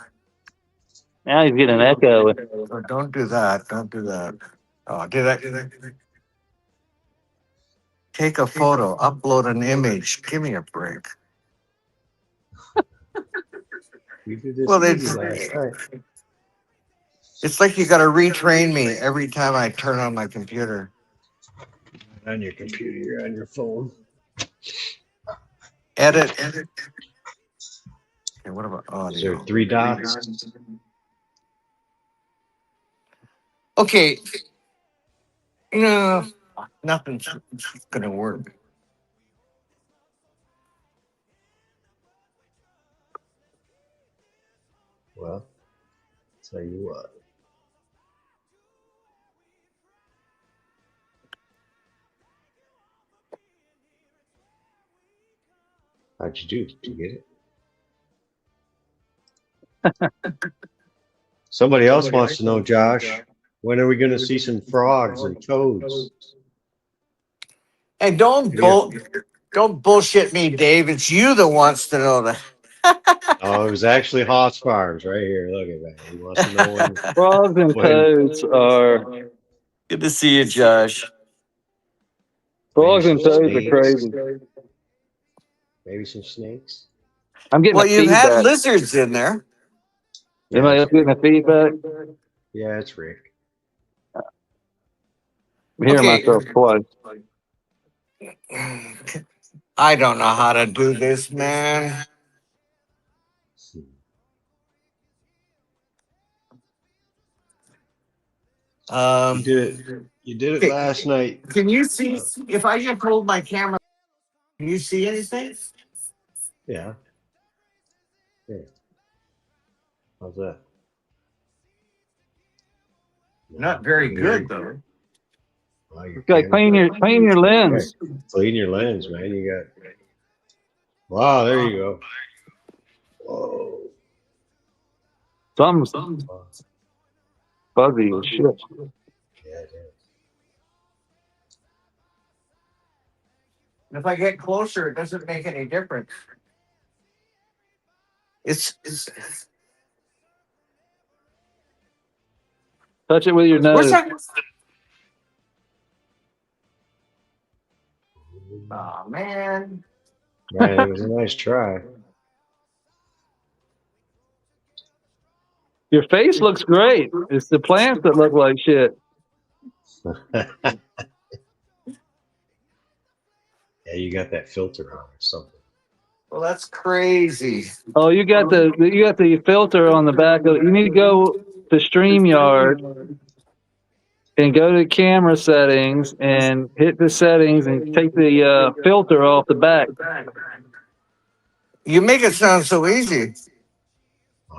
Now he's getting an echo. Oh, don't do that. Don't do that. Oh, do that. Take a photo, upload an image. Give me a break. We did this Well, last night. it's like you got to retrain me every time I turn on my computer. On your computer, you're on your phone. Edit. Okay, what about audio? Is there 3 dots? Okay. No, nothing's gonna work. Well, tell you what. How'd you do? Did you get it? Somebody else wants to know, Josh, when are we going to see some frogs and toads? Hey, don't bullshit me, Dave. It's you that wants to know that. Oh, it was actually Haas Farms right here. Look at that. He wants to know when. Frogs and toads are. Good to see you, Josh. Frogs and toads are crazy. Maybe some snakes. I'm getting. Well, you've had lizards in there. Am I getting a feedback? Yeah, it's Rick. I'm hearing myself twice. I don't know how to do this, man. You did it last night. Can you see if I just hold my camera? Can you see anything? Yeah. Yeah. How's that? Not very good though. Wow, You gotta clean your lens. Clean your lens, man. You got. Wow, there you go. Whoa. Something's fuzzy as shit. Yeah, it is. If I get closer, it doesn't make any difference. It's Touch it with your nose. what's that? Oh man. Man, it was a nice try. Your face looks great. It's the plants that look like shit. Yeah, you got that filter on or something. Well, that's crazy. Oh, you got the filter on the back of it. You need to go to StreamYard and go to camera settings and hit the settings and take the filter off the back. You make it sound so easy.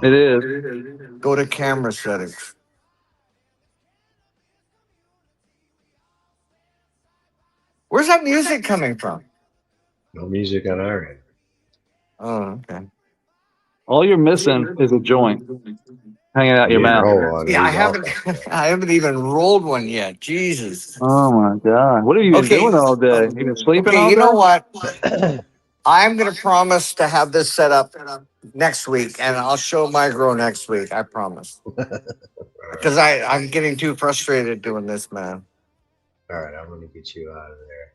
It is. Go to camera settings. Where's that music coming from? No music on our end. Oh, okay. All you're missing is a joint hanging out your mouth. Yeah, I haven't even rolled one yet. Jesus. Oh my God! What have you been doing all day? You been sleeping all day? You know what? I'm gonna promise to have this set up next week, and I'll show my grow next week. I promise. Because I'm getting too frustrated doing this, man. All right, I'm gonna get you out of there.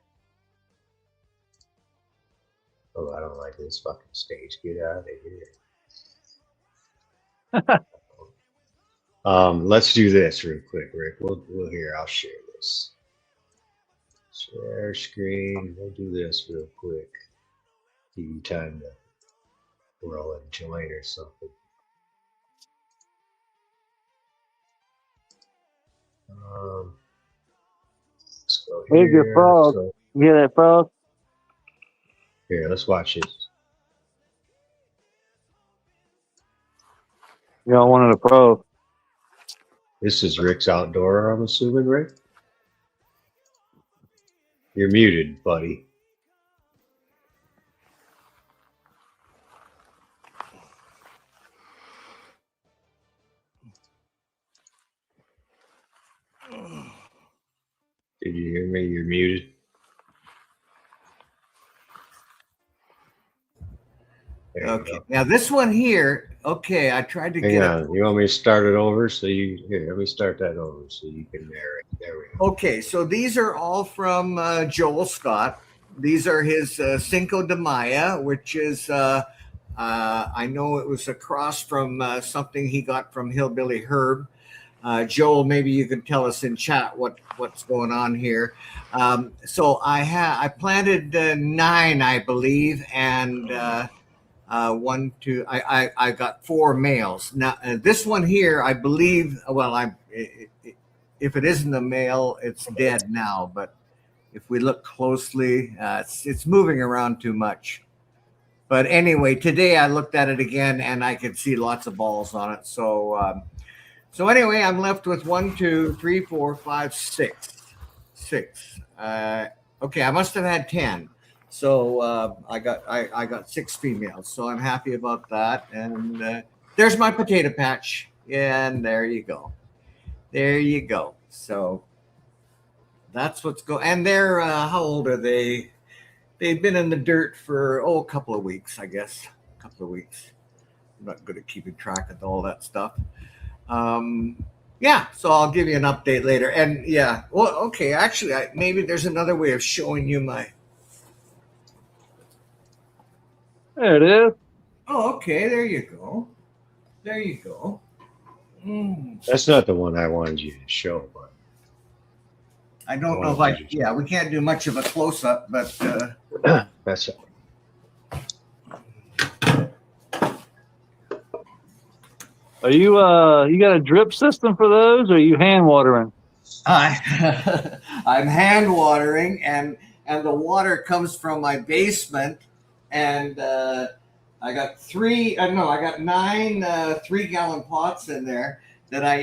Oh, I don't like this fucking stage. Get out of here. Let's do this real quick, Rick. We'll here. I'll share this. Share screen. We'll do this real quick. Give you time to roll and join or something. Let's go here. Here's your frog. So, You hear that frog? here, let's watch this. Y'all wanted a frog. This is Rick's Outdoor, I'm assuming, Rick? You're muted, buddy. Did you hear me? You're muted. There you Okay. go. Now this one here. Okay, I tried to Hang get it. on. You want me to start it over? So you here? Let me start that over so you can narrate. There we go. Okay, so these are all from Joel Scott. These are his Cinco de Mayo, which is I know it was across from something he got from Hillbilly Herb. Joel, maybe you could tell us in chat what's going on here. So I planted 9, I believe, and one, two. I got 4 males. Now this one here, I believe. Well, if it isn't a male, it's dead now. But if we look closely, it's moving around too much. But anyway, today I looked at it again, and I could see lots of balls on it. So. So anyway, I'm left with 1, 2, 3, 4, 5, 6. 6. Okay, I must have had 10. So I got 6 females. So I'm happy about that. And there's my potato patch. And there you go. There you go. So that's what's going. And they're how old are they? They've been in the dirt for a couple of weeks, I guess. A couple of weeks. I'm not good at keeping track of all that stuff. Yeah, so I'll give you an update later. And yeah, well, okay, actually, maybe there's another way of showing you my. There it is. Oh, okay, there you go. There you go. That's not the one I wanted you to show, but I don't know if yeah, we can't do much of a close up, but that's it. Are you you got a drip system for those, or are you hand watering? I'm hand watering, and the water comes from my basement, and I got 9 3-gallon pots in there that I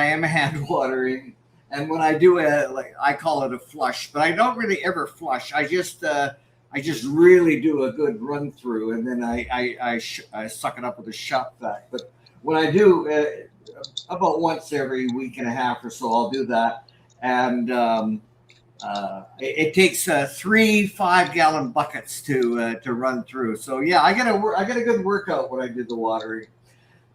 am hand watering. And when I do I call it a flush, but I don't really ever flush. I just really do a good run through, and then I suck it up with a shop vac. But when I do, about once every week and a half or so, I'll do that. And it takes 3 5-gallon buckets to run through. So yeah, I get a good workout when I do the watering.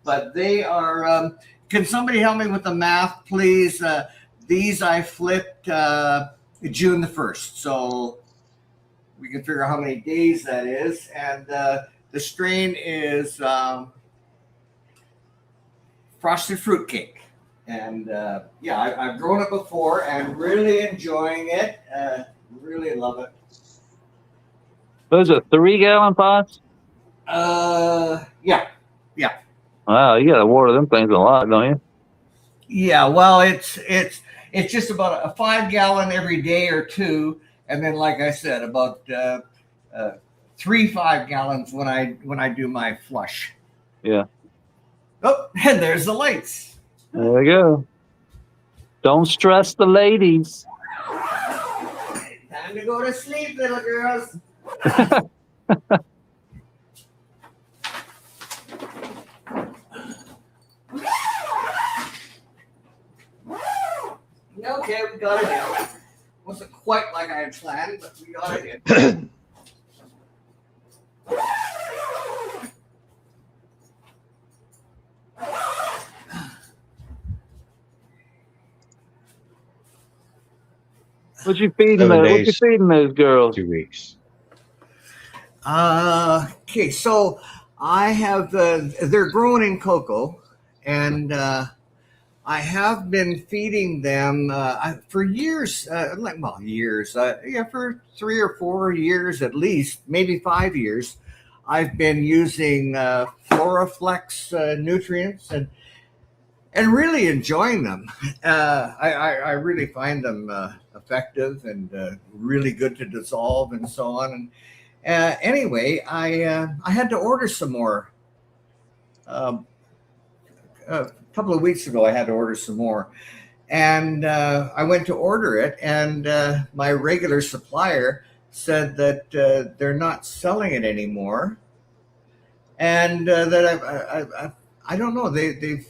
But they are. Can somebody help me with the math, please? These I flipped June the 1st, so we can figure out how many days that is. And the strain is frosted fruitcake. And yeah, I've grown it before and really enjoying it. Really love it. Those are 3-gallon pots? Yeah. Wow, you gotta water them things a lot, don't you? Yeah, well, it's just about a 5-gallon every day or 2, and then, like I said, about 3 5-gallons when I do my flush. Yeah. Oh, and there's the lights. There we go. Don't stress the ladies. Time to go to sleep, little girls. Okay, we got it in. Wasn't quite like I had planned, but we got it in. What you feeding 7 those? What you days, feeding those girls? 2 weeks. Okay, so I have they're growing in cocoa, and I have been feeding them for years, for 3 or 4 years at least, maybe 5 years. I've been using Floraflex nutrients and really enjoying them. I really find them effective and really good to dissolve and so on. And anyway, I had to order some more. A couple of weeks ago, I had to order some more, and I went to order it, and my regular supplier said that they're not selling it anymore, and that I don't know, they've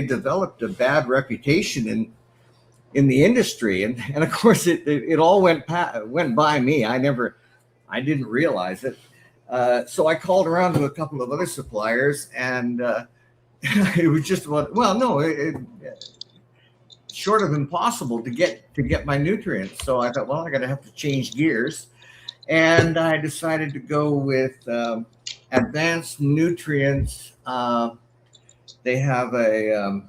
developed a bad reputation in the industry, and of course it all went by me. I didn't realize it, so I called around to a couple of other suppliers, and it was just about, short of impossible to get my nutrients. So I thought, well, I have to change gears, and I decided to go with Advanced Nutrients. They have a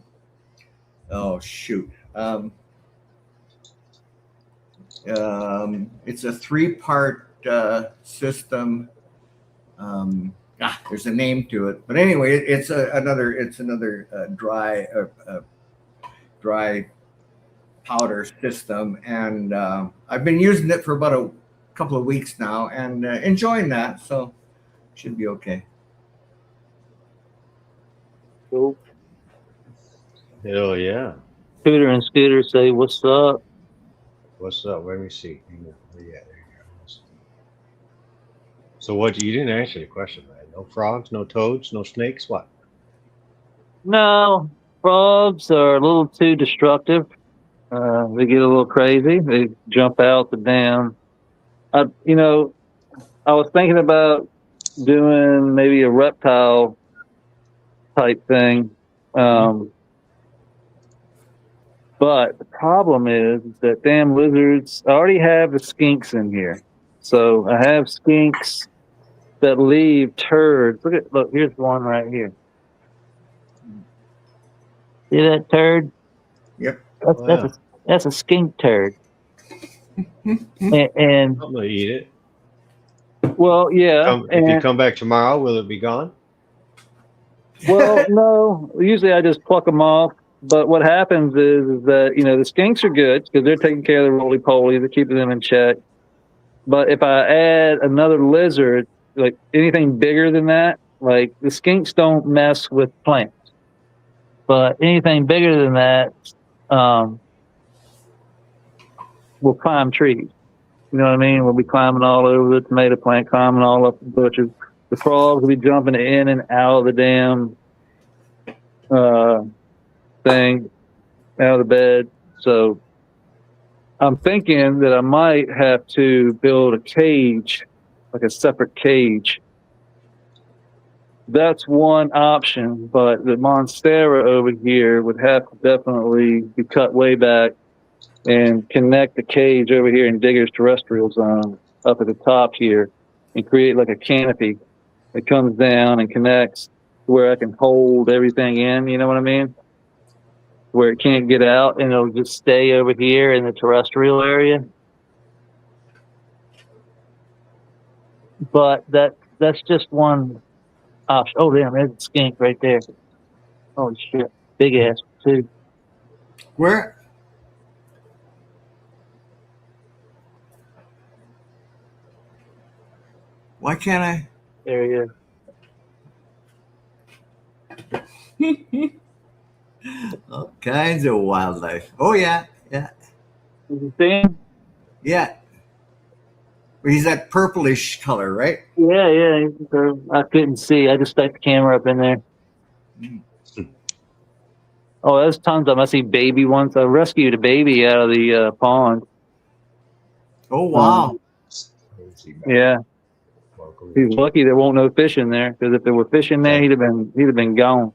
it's a 3-part system. There's a name to it, but anyway, it's another dry powder system, and I've been using it for about a couple of weeks now, and enjoying that, so should be okay. Cool. Hell yeah. Scooter and Scooter say, "What's up?" What's up? Let me see. Yeah, there you go. So what? You didn't answer the question, man. No frogs, no toads, no snakes. What? No, frogs are a little too destructive. They get a little crazy. They jump out the dam. I was thinking about doing maybe a reptile type thing. But the problem is that damn lizards, I already have the skinks in here. So I have skinks that leave turds. Look, here's one right here. See that turd? Yep. That's a skink turd. and I'm gonna eat it. Well, yeah. If you come back tomorrow, will it be gone? Well, no. Usually I just pluck them off. But what happens is that, the skinks are good because they're taking care of the roly-poly. They're keeping them in check. But if I add another lizard, like anything bigger than that, like the skinks don't mess with plants. But anything bigger than that will climb trees. You know what I mean? We'll be climbing all over the tomato plant, climbing all up the bushes. The frogs will be jumping in and out of the damn thing, out of the bed. So I'm thinking that I might have to build a cage, like a separate cage. That's one option, but the monstera over here would have to definitely be cut way back and connect the cage over here in Digger's terrestrial zone up at the top here and create like a canopy that comes down and connects where I can hold everything in, you know what I mean? Where it can't get out and it'll just stay over here in the terrestrial area. But that's just one option. Oh, damn, there's a skink right there. Holy shit. Big ass, too. Where? Why can't I? There he is. All kinds of wildlife. Oh, yeah. Is you see him? Yeah. He's that purplish color, right? Yeah. I couldn't see. I just stuck the camera up in there. Oh, there's tons of them. I see baby ones. I rescued a baby out of the pond. Oh, wow. Yeah. He's lucky there won't no fish in there, because if there were fish in there, he'd have been gone.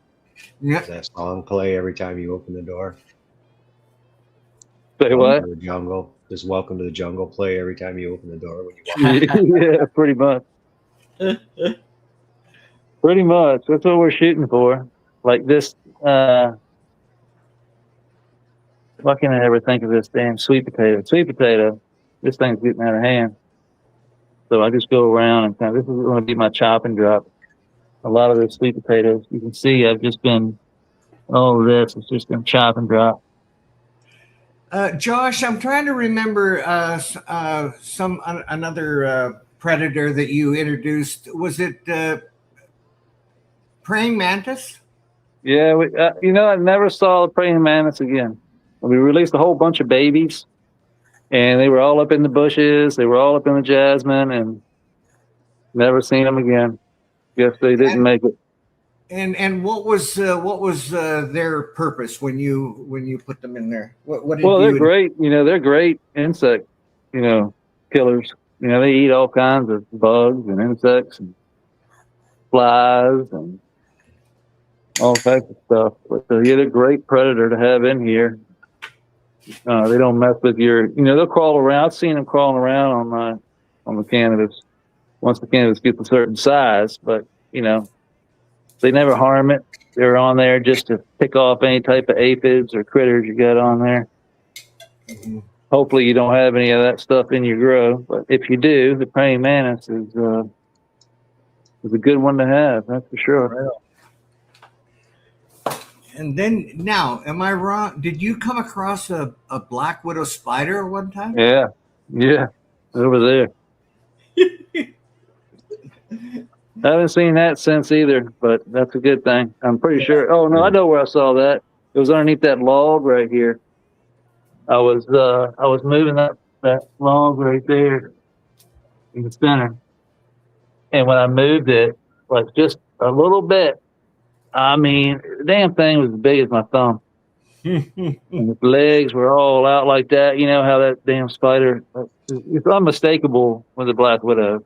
Yeah. That song play every time you open the door. Say what? The jungle. Does Welcome to the Jungle play every time you open the door when you walk? Yeah, pretty much. Pretty much. That's what we're shooting for. Like this, why can't I ever think of this damn sweet potato? Sweet potato, this thing's getting out of hand. So I just go around and this is going to be my chop and drop. A lot of those sweet potatoes. You can see I've just been, all of this has just been chop and drop. Josh, I'm trying to remember another predator that you introduced. Was it praying mantis? Yeah, I never saw the praying mantis again. We released a whole bunch of babies, and they were all up in the bushes. They were all up in the jasmine, and never seen them again. Guess they didn't make it. And what was their purpose when you put them in there? What did they're great. They're great insect, killers. They eat all kinds of bugs and insects and flies and all types of stuff. But they're a great predator to have in here. They don't mess with your. They'll crawl around. I've seen them crawling around on the cannabis once the cannabis gets a certain size. But they never harm it. They're on there just to pick off any type of aphids or critters you got on there. Mm-hmm. Hopefully you don't have any of that stuff in your grow, but if you do, the praying mantis is a good one to have. That's for sure. And then now, am I wrong? Did you come across a black widow spider one time? Yeah, over there. I haven't seen that since either, but that's a good thing. I'm pretty sure. Oh no, I know where I saw that. It was underneath that log right here. I was moving that log right there in the center, and when I moved it, like just a little bit, I mean, the damn thing was as big as my thumb, and its legs were all out like that. You know how that damn spider? It's unmistakable with the black widow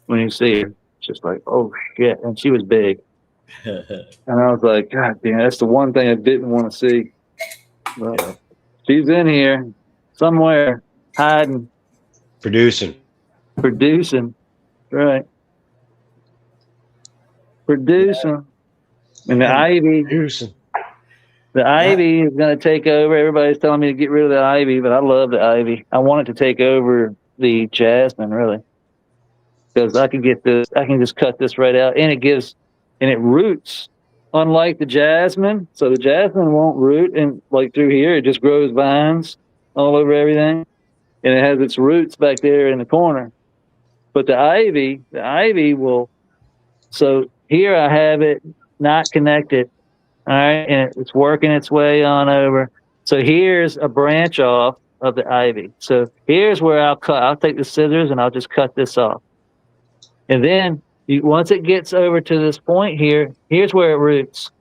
when you see her. It's just like, oh shit, and she was big, and I was like, God damn, that's the one thing I didn't want to see. But she's in here somewhere, hiding, producing, right? Producing, and the ivy. The ivy is going to take over. Everybody's telling me to get rid of the ivy, but I love the ivy. I want it to take over the jasmine, really. Because I can just cut this right out, and it roots, unlike the jasmine. So the jasmine won't root, and like through here, it just grows vines all over everything, and it has its roots back there in the corner. But the ivy will. So here I have it not connected, all right, and it's working its way on over. So here's a branch off of the ivy. So here's where I'll cut. I'll take the scissors and I'll just cut this off. And then once it gets over to this point here, here's where it roots.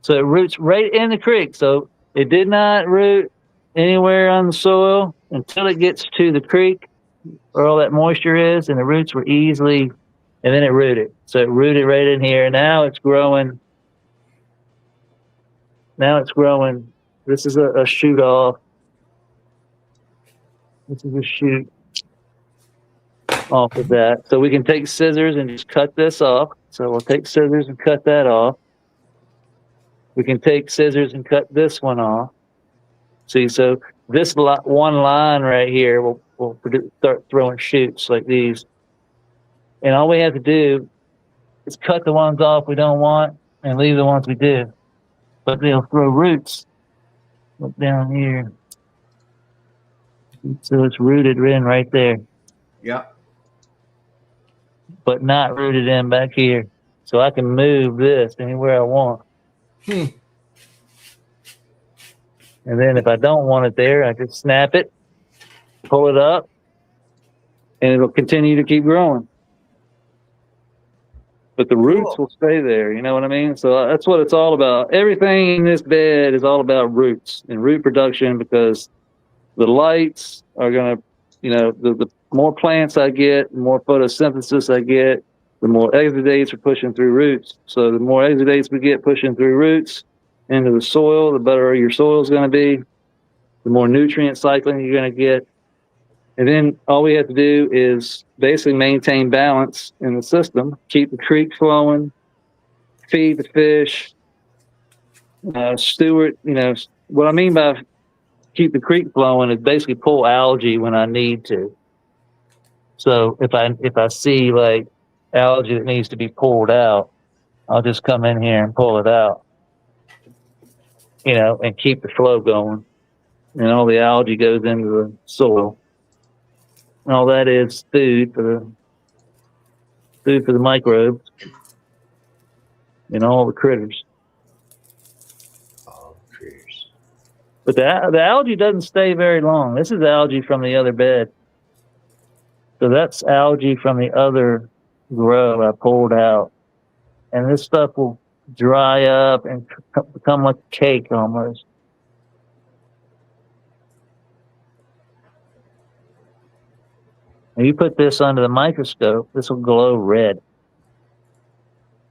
So it roots right in the creek. So it did not root anywhere on the soil until it gets to the creek where all that moisture is, and the roots were easily, and then it rooted. So it rooted right in here. Now it's growing. This is a shoot off. This is a shoot off of that. So we can take scissors and just cut this off. So we'll take scissors and cut that off. We can take scissors and cut this one off. See, so this one line right here will start throwing shoots like these. And all we have to do is cut the ones off we don't want and leave the ones we do. But they'll throw roots. Look down here. So it's rooted in right there. Yep. But not rooted in back here. So I can move this anywhere I want. And then if I don't want it there, I can snap it, pull it up, and it'll continue to keep growing. But the roots will stay there, you know what I mean? So that's what it's all about. Everything in this bed is all about roots and root production, because the lights are going to, the more plants I get, the more photosynthesis I get, the more exudates are pushing through roots. So the more exudates we get pushing through roots into the soil, the better your soil is going to be. The more nutrient cycling you're going to get. And then all we have to do is basically maintain balance in the system, keep the creek flowing, feed the fish, steward. What I mean by keep the creek flowing is basically pull algae when I need to. So if I see like algae that needs to be pulled out, I'll just come in here and pull it out, and keep the flow going. And all the algae goes into the soil. And all that is food for the microbes and all the critters. All the critters. But the algae doesn't stay very long. This is algae from the other bed. So that's algae from the other grow I pulled out. And this stuff will dry up and become like cake almost. When you put this under the microscope, this will glow red.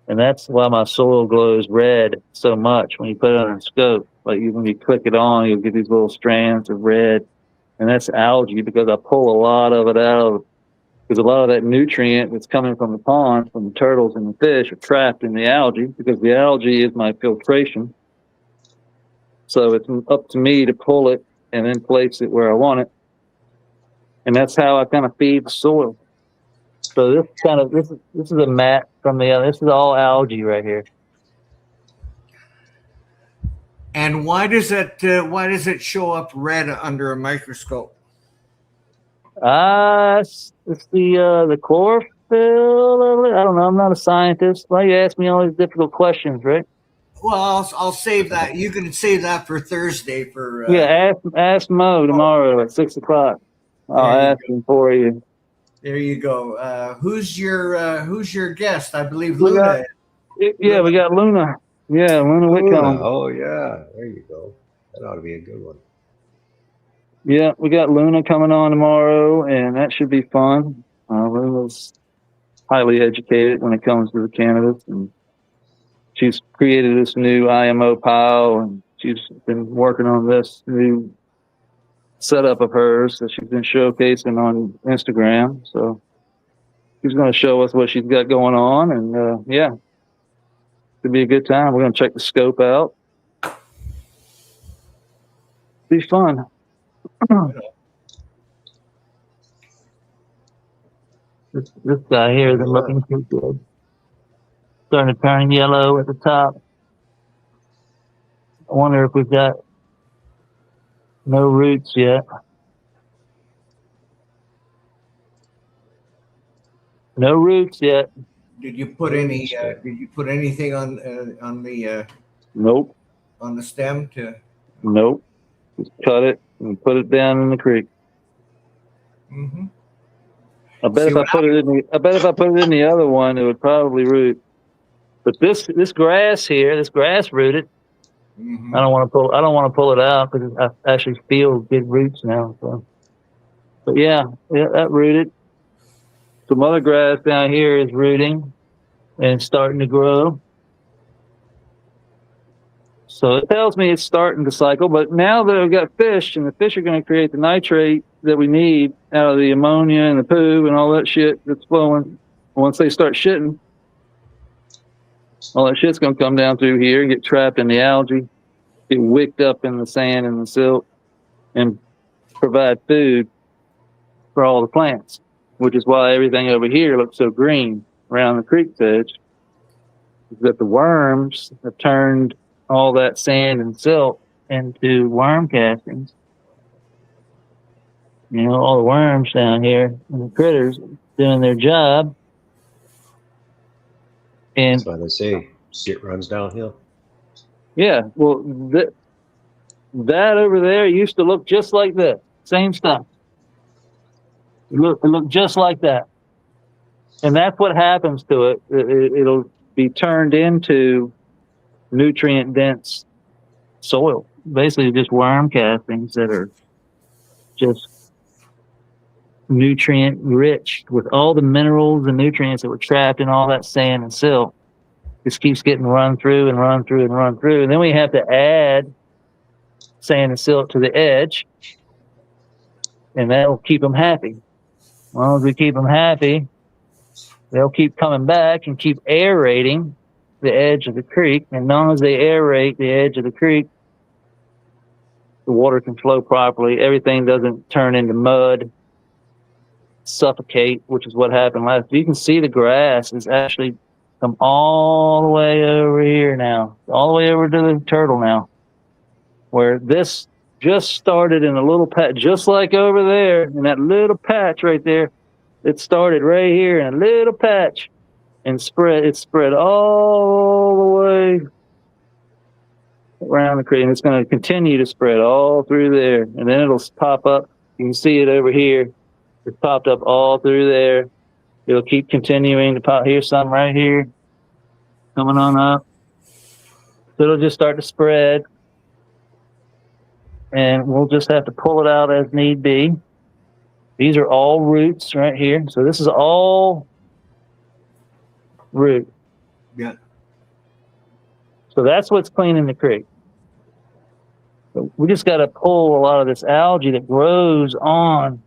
And that's why my soil glows red so much when you put it on a scope. Like when you click it on, you'll get these little strands of red. And that's algae because I pull a lot of it out of, because a lot of that nutrient that's coming from the pond, from the turtles and the fish, are trapped in the algae because the algae is my filtration. So it's up to me to pull it and then place it where I want it. And that's how I kind of feed the soil. So this is a mat from the other. This is all algae right here. And why does it show up red under a microscope? It's the chlorophyll. I don't know. I'm not a scientist. Why you ask me all these difficult questions, Rick? Well, I'll save that. You can save that for Thursday. Ask Mo tomorrow at 6:00. I'll ask him for you. There you go. Who's your guest? I believe Luna. We got Luna. Yeah, Luna Whitcomb. Oh yeah, there you go. That ought to be a good one. Yeah, we got Luna coming on tomorrow, and that should be fun. Luna's highly educated when it comes to the cannabis, and she's created this new IMO pile, and she's been working on this new setup of hers that she's been showcasing on Instagram. So she's going to show us what she's got going on, and it'll be a good time. We're going to check the scope out. Be fun. This guy here isn't looking too good. Starting to turn yellow at the top. I wonder if we've got no roots yet. No roots yet. Did you put any? Did you put anything on the? Nope. On the stem to? Nope. Just cut it and put it down in the creek. Mm-hmm. I bet if I put it in the other one, it would probably root. But this grass here, this grass rooted. Mm-hmm. I don't want to pull it out because I actually feel good roots now. So, but yeah, that rooted. Some other grass down here is rooting and starting to grow. So it tells me it's starting to cycle. But now that I've got fish, and the fish are going to create the nitrate that we need out of the ammonia and the poo and all that shit that's flowing. Once they start shitting, all that shit's going to come down through here and get trapped in the algae, get wicked up in the sand and the silt, and provide food for all the plants, which is why everything over here looks so green around the creek's edge. Is that the worms have turned all that sand and silt into worm castings. You know, all the worms down here and the critters doing their job. And that's why they say shit runs downhill. Yeah, well, that over there used to look just like that. Same stuff. It looked just like that. And that's what happens to it. It'll be turned into nutrient-dense soil. Basically just worm castings that are just nutrient-rich with all the minerals and nutrients that were trapped in all that sand and silt. Just keeps getting run through and run through and run through. And then we have to add sand and silt to the edge. and that'll keep them happy. As long as we keep them happy, they'll keep coming back and keep aerating the edge of the creek. And as long as they aerate the edge of the creek, the water can flow properly. Everything doesn't turn into mud, suffocate, which is what happened last. You can see the grass is actually come all the way over here now, all the way over to the turtle now, where this just started in a little patch, just like over there in that little patch right there. It started right here in a little patch and spread. It spread all the way around the creek, and it's going to continue to spread all through there, and then it'll pop up. You can see it over here. It popped up all through there. It'll keep continuing to pop. Here's some right here coming on up. So it'll just start to spread, and we'll just have to pull it out as need be. These are all roots right here. So this is all root. Yeah. So that's what's cleaning the creek. So we just got to pull a lot of this algae that grows on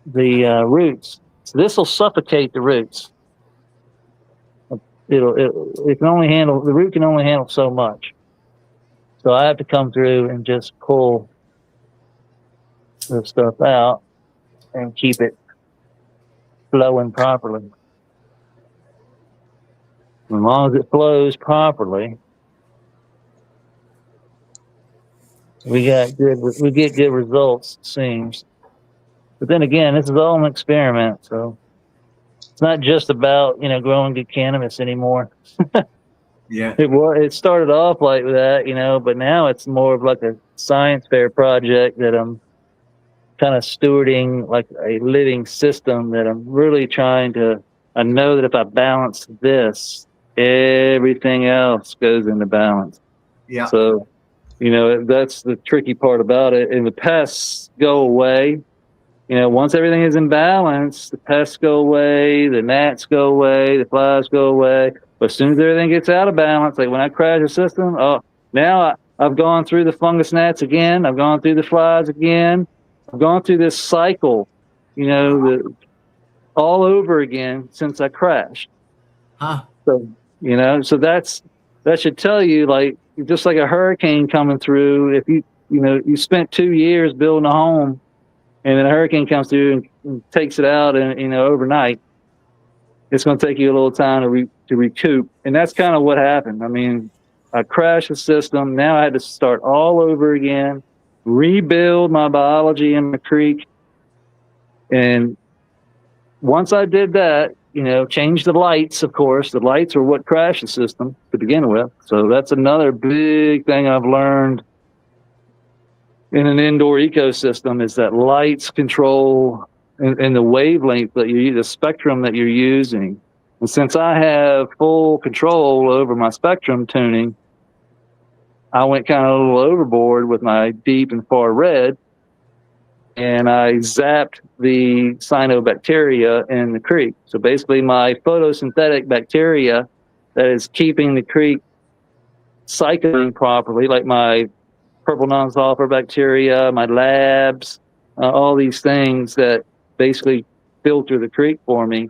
the roots. So this will suffocate the roots. It can only handle, the root can only handle so much. So I have to come through and just pull the stuff out and keep it flowing properly. As long as it flows properly, we get good results, it seems. But then again, this is all an experiment, so it's not just about, growing good cannabis anymore. Yeah. It started off like that, but now it's more of like a science fair project that I'm kind of stewarding, like a living system that I'm really trying to. I know that if I balance this, everything else goes into balance. Yeah. So, that's the tricky part about it. And the pests go away. Once everything is in balance, the pests go away, the gnats go away, the flies go away. But as soon as everything gets out of balance, like when I crash the system, now I've gone through the fungus gnats again. I've gone through the flies again. I've gone through this cycle, all over again since I crashed. Huh. So, so that should tell you, like, just like a hurricane coming through, if you spent 2 years building a home, and then a hurricane comes through and takes it out, and overnight, it's going to take you a little time to recoup. And that's kind of what happened. I mean, I crashed the system. Now I had to start all over again, rebuild my biology in the creek. And once I did that, change the lights, of course. The lights are what crashed the system to begin with. So that's another big thing I've learned in an indoor ecosystem, is that lights control and the wavelength that the spectrum that you're using. And since I have full control over my spectrum tuning, I went kind of a little overboard with my deep and far red, and I zapped the cyanobacteria in the creek. So basically my photosynthetic bacteria that is keeping the creek cycling properly, like my purple non-sulfur bacteria, my labs, all these things that basically filter the creek for me.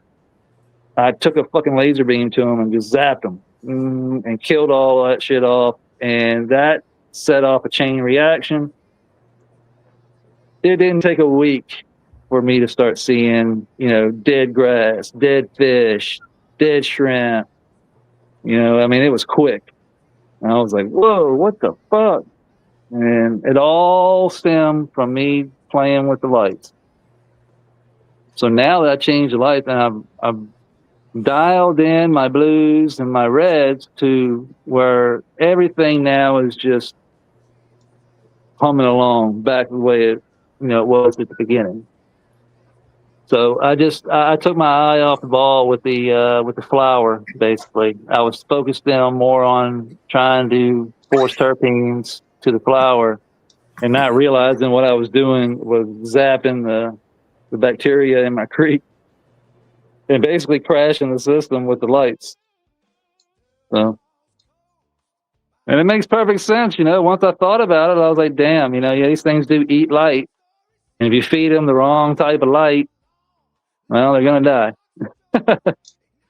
I took a fucking laser beam to them and just zapped them and killed all that shit off. And that set off a chain reaction. It didn't take a week for me to start seeing, dead grass, dead fish, dead shrimp. It was quick. And I was like, whoa, what the fuck? And it all stemmed from me playing with the lights. So now that I changed the lights, and I've dialed in my blues and my reds to where everything now is just humming along back the way it was at the beginning. So I took my eye off the ball with the flower. Basically, I was focused in more on trying to force terpenes to the flower, and not realizing what I was doing was zapping the bacteria in my creek and basically crashing the system with the lights. So, and it makes perfect sense, once I thought about it, I was like, damn, these things do eat light. And if you feed them the wrong type of light, well, they're going to die.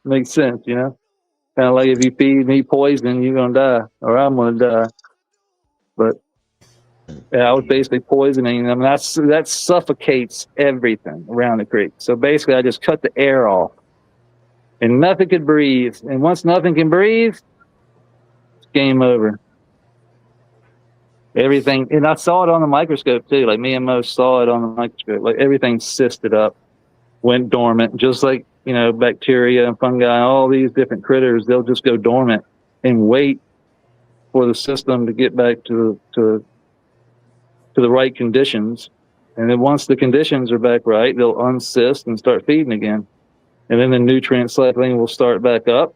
Makes sense, you know? Kind of like if you feed me poison, you're going to die, or I'm going to die. But yeah, I was basically poisoning them. That suffocates everything around the creek. So basically, I just cut the air off, and nothing could breathe. And once nothing can breathe, it's game over. Everything, and I saw it on the microscope too. Like me and Mo saw it on the microscope. Like everything cysted up, went dormant, just like, you know, bacteria and fungi, all these different critters. They'll just go dormant and wait for the system to get back to the right conditions. And then once the conditions are back right, they'll uncyst and start feeding again. And then the nutrient cycling will start back up,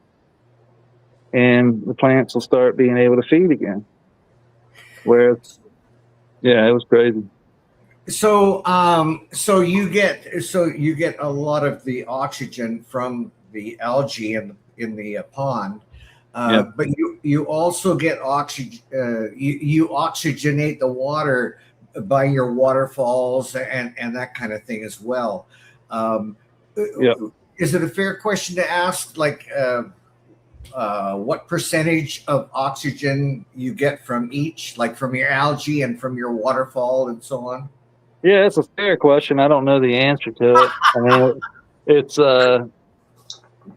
and the plants will start being able to feed again. Whereas, yeah, it was crazy. So, so you get a lot of the oxygen from the algae in the pond, Yep. but you also get oxygen. You oxygenate the water by your waterfalls and that kind of thing as well. Yep. Is it a fair question to ask, like, what percentage of oxygen you get from each, like from your algae and from your waterfall and so on? Yeah, it's a fair question. I don't know the answer to it.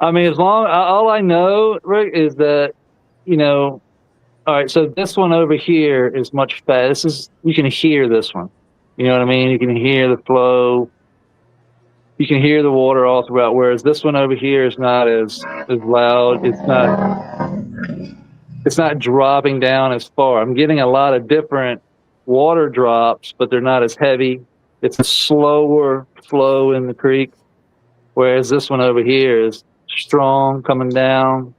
I mean, it's all I know, Rick, is that, you know, all right, so this one over here is much faster. You can hear this one. You know what I mean? You can hear the flow. You can hear the water all throughout, whereas this one over here is not as loud. It's not dropping down as far. I'm getting a lot of different water drops, but they're not as heavy. It's a slower flow in the creek, whereas this one over here is strong coming down,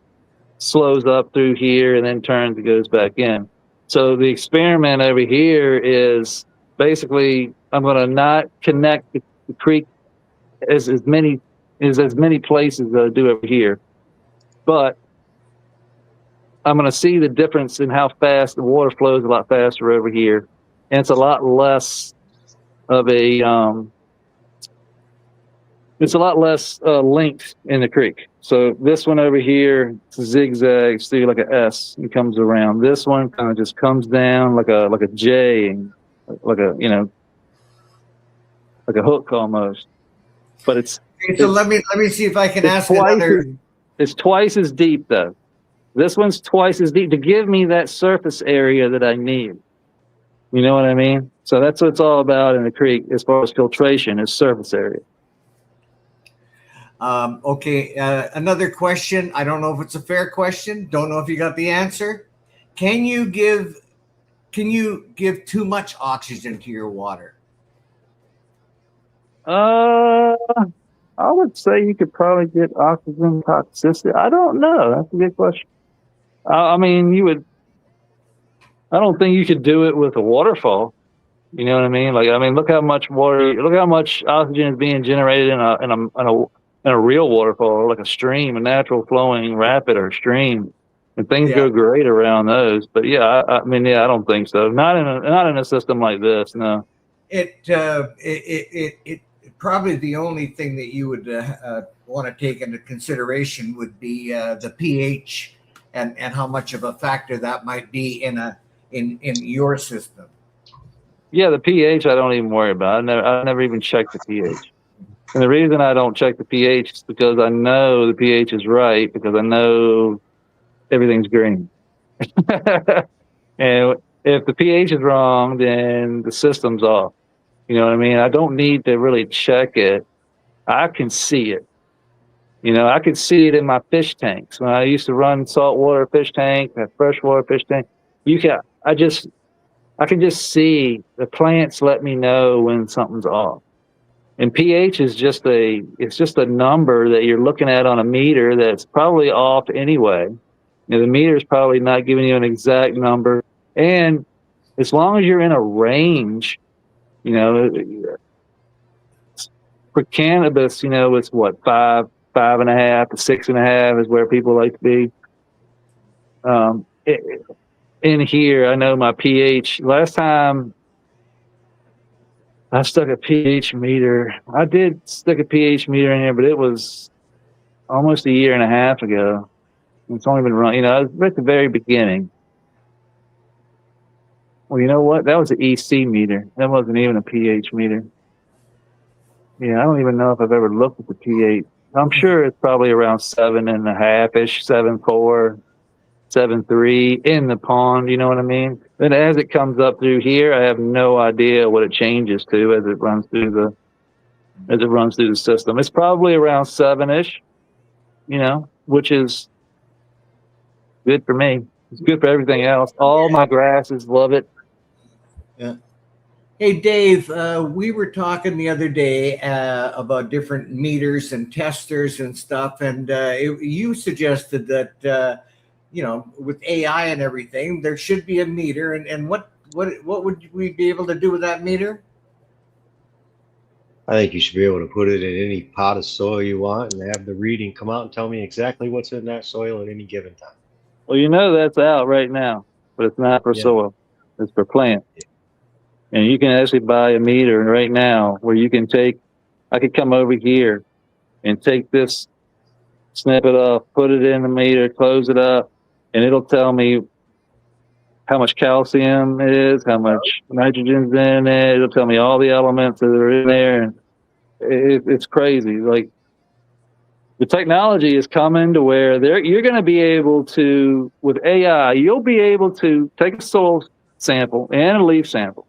slows up through here, and then turns and goes back in. So the experiment over here is basically I'm going to not connect the creek as many places as I do over here, but I'm going to see the difference in how fast the water flows. A lot faster over here, and it's a lot less of a length in the creek. So this one over here zigzags through like an S and comes around. This one kind of just comes down like a J, and like a, you know, like a hook almost. But it's let me see if I can ask another. It's twice as deep though. This one's twice as deep to give me that surface area that I need. You know what I mean? So that's what it's all about in the creek as far as filtration is surface area. Okay, another question. I don't know if it's a fair question. Don't know if you got the answer. Can you give too much oxygen to your water? I would say you could probably get oxygen toxicity. I don't know. That's a good question. I mean, I don't think you could do it with a waterfall. You know what I mean? Like, I mean, look how much oxygen is being generated in a real waterfall, like a stream, a natural flowing rapid or stream, and things go great around those. But yeah, I mean, I don't think so. Not in a system like this. No. It probably the only thing that you would want to take into consideration would be the pH and how much of a factor that might be in your system. Yeah, the pH I don't even worry about. I never even check the pH. And the reason I don't check the pH is because I know the pH is right, because I know everything's green. And if the pH is wrong, then the system's off. You know what I mean? I don't need to really check it. I can see it. You know, I could see it in my fish tanks. When I used to run saltwater fish tank, a freshwater fish tank, I can just see the plants let me know when something's off. And pH is just a number that you're looking at on a meter that's probably off anyway. You know, the meter is probably not giving you an exact number. And as long as you're in a range, you know, for cannabis, you know, it's what, 5.5 to 6.5 is where people like to be. In here, I know my pH. Last time I stuck a pH meter. I did stick a pH meter in here, but it was almost a year and a half ago. It's only been run, I was at the very beginning. Well, you know what? That was an EC meter. That wasn't even a pH meter. Yeah, I don't even know if I've ever looked at the pH. I'm sure it's probably around 7.5-ish, 7.4, 7.3 in the pond. You know what I mean? And as it comes up through here, I have no idea what it changes to as it runs through the system. It's probably around 7-ish, which is good for me. It's good for everything else. All my grasses love it. Yeah. Hey, Dave, we were talking the other day about different meters and testers and stuff, and you suggested that, with AI and everything, there should be a meter. And what would we be able to do with that meter? I think you should be able to put it in any pot of soil you want and have the reading come out and tell me exactly what's in that soil at any given time. Well, that's out right now, but it's not for soil. It's for plant. And you can actually buy a meter right now where you can I could come over here and take this, snip it off, put it in the meter, close it up, and it'll tell me how much calcium is, how much nitrogen's in it. It'll tell me all the elements that are in there. And it's crazy. Like, the technology is coming to where you're going to be able to, with AI, you'll be able to take a soil sample and a leaf sample,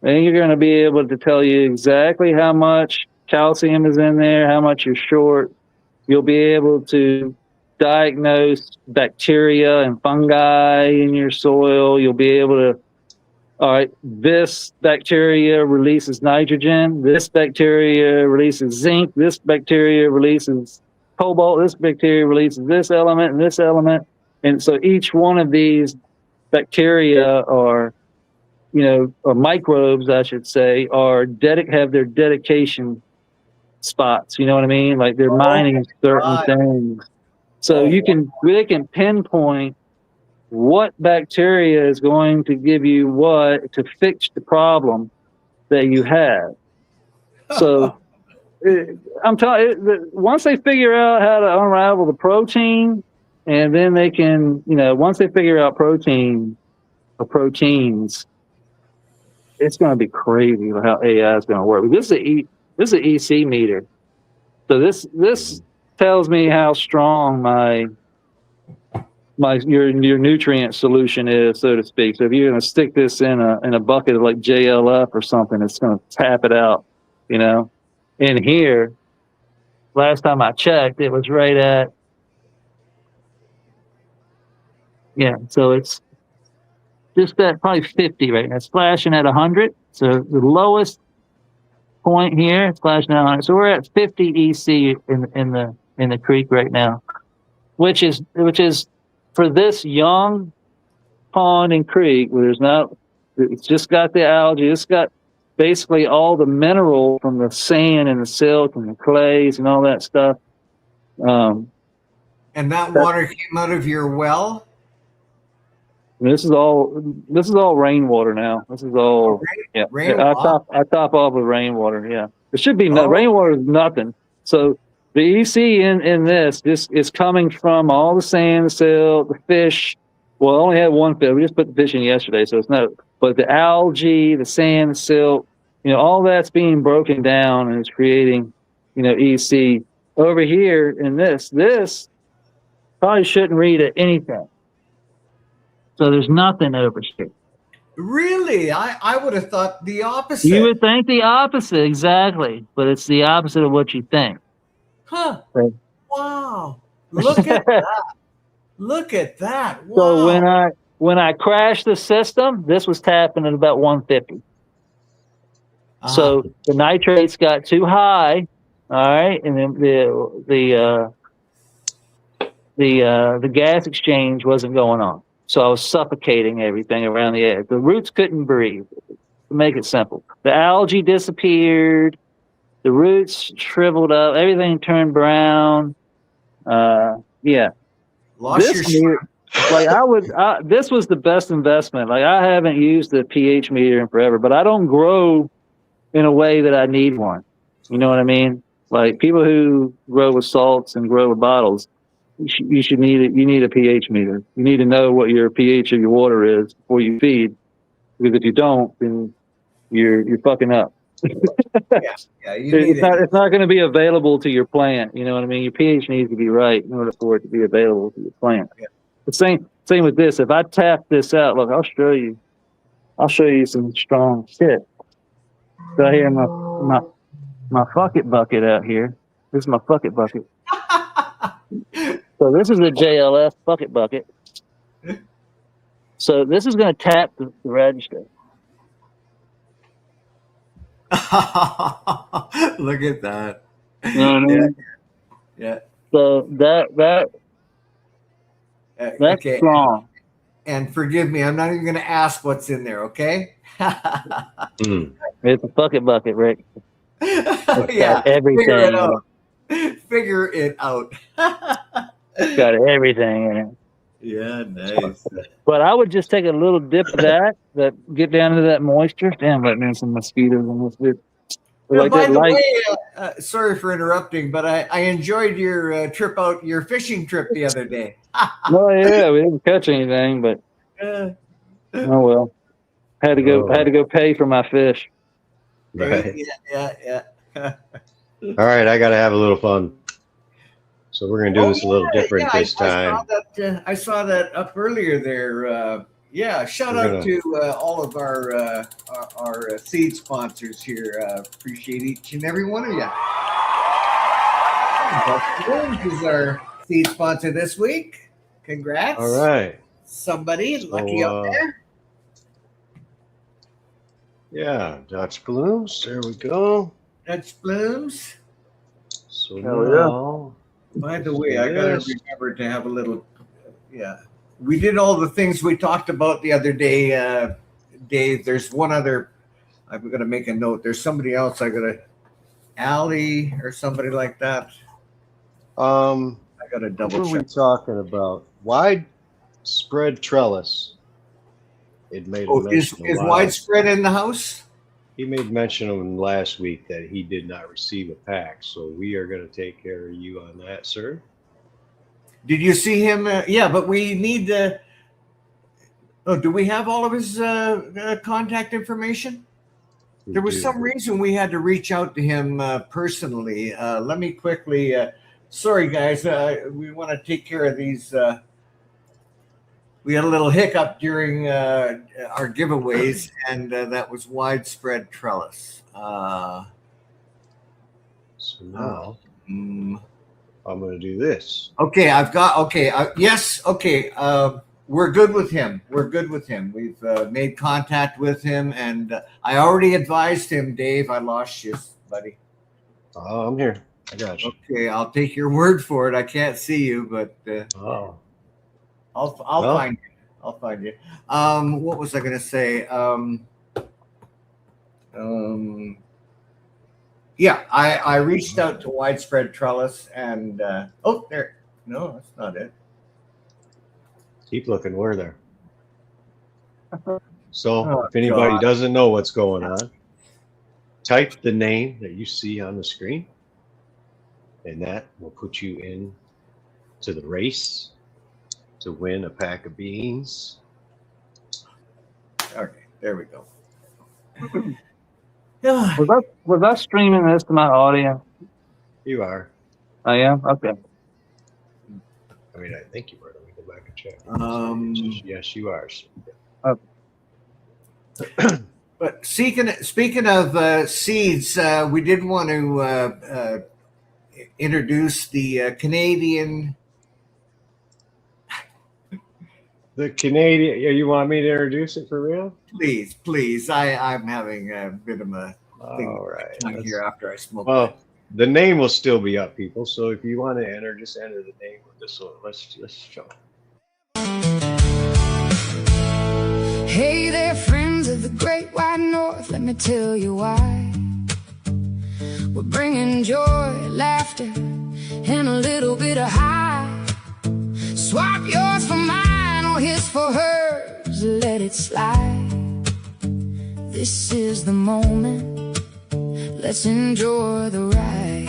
and you're going to be able to tell you exactly how much calcium is in there, how much you're short. You'll be able to diagnose bacteria and fungi in your soil. You'll be able to, all right, this bacteria releases nitrogen, this bacteria releases zinc, this bacteria releases cobalt, this bacteria releases this element and this element. And so each one of these bacteria or microbes, I should say, have their dedication spots. You know what I mean? Like they're mining certain things. So they can pinpoint what bacteria is going to give you what to fix the problem that you have. So I'm telling you, once they figure out how to unravel the protein, and then they can, once they figure out protein or proteins, it's going to be crazy how AI is going to work. This is an EC meter, so this tells me how strong your nutrient solution is, so to speak. So if you're going to stick this in a bucket of like JLF or something, it's going to tap it out. In here, last time I checked, it was right at So it's just at probably 50 right now. It's flashing at 100. So the lowest point here, it's flashing at 100. So we're at 50 EC in the creek right now, which is for this young pond and creek where it's just got the algae. It's got basically all the mineral from the sand and the silt and the clays and all that stuff. And that water came out of your well? This is all rainwater now. This is all rainwater. I top off with rainwater. Yeah, it should be rainwater is nothing. So the EC in this is coming from all the sand, the silt, the fish. Well, I only had one fish. We just put the fish in yesterday, so it's not. But the algae, the sand, the silt, all that's being broken down and it's creating, EC. Over here in this probably shouldn't read at anything. So there's nothing over here. Really? I would have thought the opposite. You would think the opposite, exactly. But it's the opposite of what you think. Huh. So, wow. Look at that. Look at that. Wow. So when I crashed the system, this was tapping at about 150. So the nitrates got too high, all right, and then the gas exchange wasn't going on. So I was suffocating everything around the edge. The roots couldn't breathe, to make it simple. The algae disappeared. The roots shriveled up. Everything turned brown. Yeah. This was the best investment. Like, I haven't used the pH meter in forever, but I don't grow in a way that I need one. You know what I mean? Like people who grow with salts and grow with bottles, you should need it. You need a pH meter. You need to know what your pH of your water is before you feed, because if you don't, then you're fucking up. It's not going to be available to your plant. You know what I mean? Your pH needs to be right in order for it to be available to your plant. Yeah. The same with this. If I tap this out, look, I'll show you some strong shit. So here my fuck it bucket out here. This is my fuck it bucket. So this is a JLF bucket bucket. So this is going to tap the register. Look at that. You know what I mean? Yeah. So that's okay. strong. And forgive me, I'm not even going to ask what's in there, okay? It's a bucket, Rick. Yeah. Everything. Figure it out. It's got everything in it. Yeah, nice. But I would just take a little dip of that get down into that moisture. Damn, let me in some mosquitoes in this bit. Like by the way, sorry for interrupting, but I enjoyed your your fishing trip the other day. Oh yeah, we didn't catch anything, but oh well. Had to go pay for my fish. Right. Yeah. All right, I got to have a little fun. So we're going to do this a little different this time. I saw that up earlier there. Shout out to all of our seed sponsors here. Appreciate each and every one of you. Budz is our seed sponsor this week. Congrats. All right. Somebody lucky up there. Yeah, Dutch Blooms. There we go. Dutch Blooms. So now, by the way, I gotta remember to have a little. We did all the things we talked about the other day, Dave. There's one other. I'm gonna make a note. There's somebody else. Allie or somebody like that. I gotta double check. What are we talking about? Widespread trellis. It made is widespread in the house? He made mention of him last week that he did not receive a pack, so we are going to take care of you on that, sir. Did you see him? Yeah, but we need to. Do we have all of his contact information? There was some reason we had to reach out to him personally. Let me quickly. Sorry, guys. We want to take care of these. We had a little hiccup during our giveaways, and that was widespread trellis. So now I'm going to do this. Okay, yes. Okay, we're good with him. We've made contact with him, and I already advised him, Dave. I lost you, buddy. I'm here. I got you. Okay, I'll take your word for it. I can't see you, but I'll find you. I'll find you. What was I going to say? I reached out to Widespread Trellis and there. No, that's not it. Keep looking. We're there. So if anybody doesn't know what's going on, type the name that you see on the screen, and that will put you in to the race to win a pack of beans. Okay, there we go. Was I streaming this to my audience? You are. I am? Okay. I mean, I think you were. Let me go back and check. Yes, you are. But speaking of seeds, we did want to introduce the Canadian. The Canadian. You want me to introduce it for real? Please. I'm having a bit of a thing here after I smoke. Well, the name will still be up, people. So if you want to enter, just enter the name of this one. Let's show. Hey there, friends of the Great White North. Let me tell you why. We're bringing joy, laughter, and a little bit of high. Swap yours for mine or his for hers. Let it slide. This is the moment let's enjoy the ride.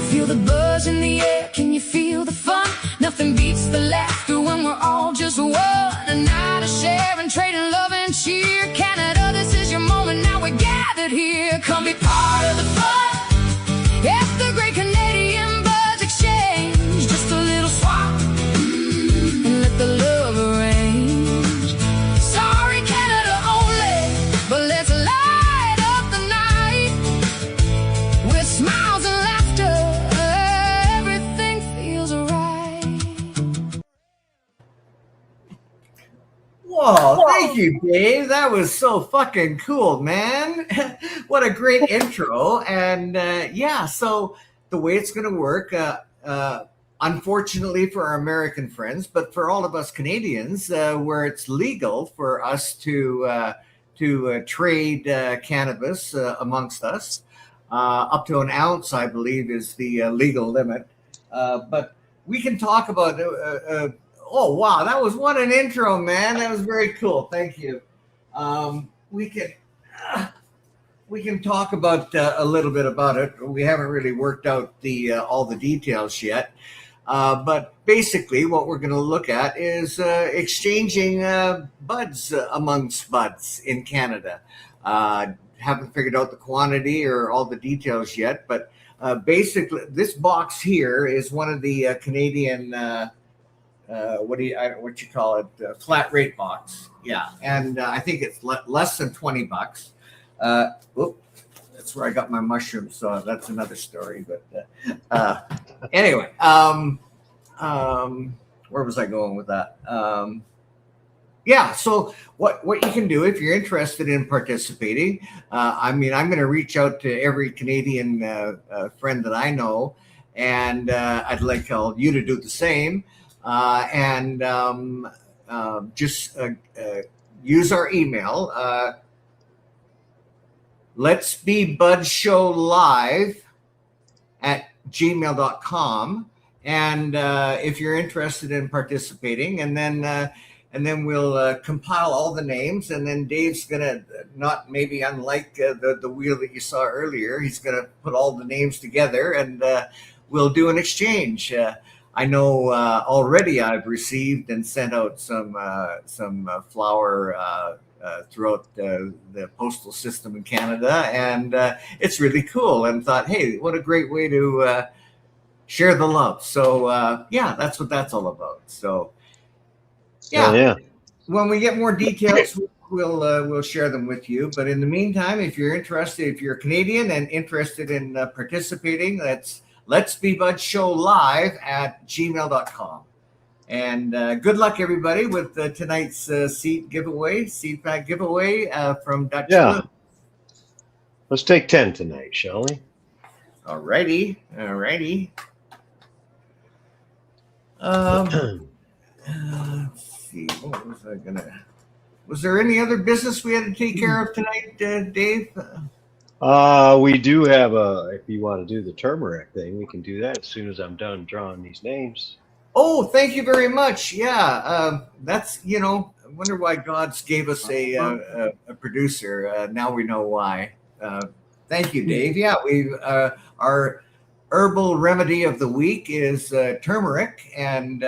Feel the buzz in the air, can you feel the fun? Nothing beats the laughter when we're all just one. A night of sharing, trading love and cheer. Canada, this is your moment, now we're gathered here. Come be part of the fun. It's the Great Canadian Budz Exchange. Just a little swap and let the love arrange. Sorry, Canada only, but let's light up the night with smiles and laughter. Everything feels right. Whoa, thank you, Dave. That was so fucking cool, man. What a great intro. And yeah, so the way it's going to work, unfortunately for our American friends, but for all of us Canadians, where it's legal for us to trade cannabis amongst us, up to an ounce, I believe, is the legal limit. But we can talk about oh, wow. That was what an intro, man. That was very cool. Thank you. We can talk about a little bit about it. We haven't really worked out all the details yet. But basically what we're going to look at is exchanging buds amongst buds in Canada. Haven't figured out the quantity or all the details yet, but basically this box here is one of the Canadian what you call it, flat rate box. Yeah, and I think it's less than $20. That's where I got my mushrooms, so that's another story. But anyway, where was I going with that? Yeah, so what you can do if you're interested in participating, I mean, I'm going to reach out to every Canadian friend that I know, and I'd like you to do the same. And just use our email. Let's be budzshowlive@gmail.com. And if you're interested in participating, and then we'll compile all the names, and then Dave's gonna, not maybe unlike the wheel that you saw earlier, he's gonna put all the names together, and we'll do an exchange. I know already I've received and sent out some flour throughout the postal system in Canada, and it's really cool. And thought, hey, what a great way to share the love. So yeah, that's what that's all about. So yeah, when we get more details, we'll share them with you. But in the meantime, if you're interested, if you're Canadian and interested in participating, let's be budzshowlive@gmail.com. And good luck, everybody, with tonight's seed pack giveaway from Dutch. Yeah. Let's take 10 tonight, shall we? All righty. Let's see. What was I gonna? Was there any other business we had to take care of tonight, Dave? We do have if you want to do the turmeric thing, we can do that as soon as I'm done drawing these names. Oh, thank you very much. Yeah, that's, I wonder why God's gave us a producer. Now we know why. Thank you, Dave. Yeah, our herbal remedy of the week is turmeric, and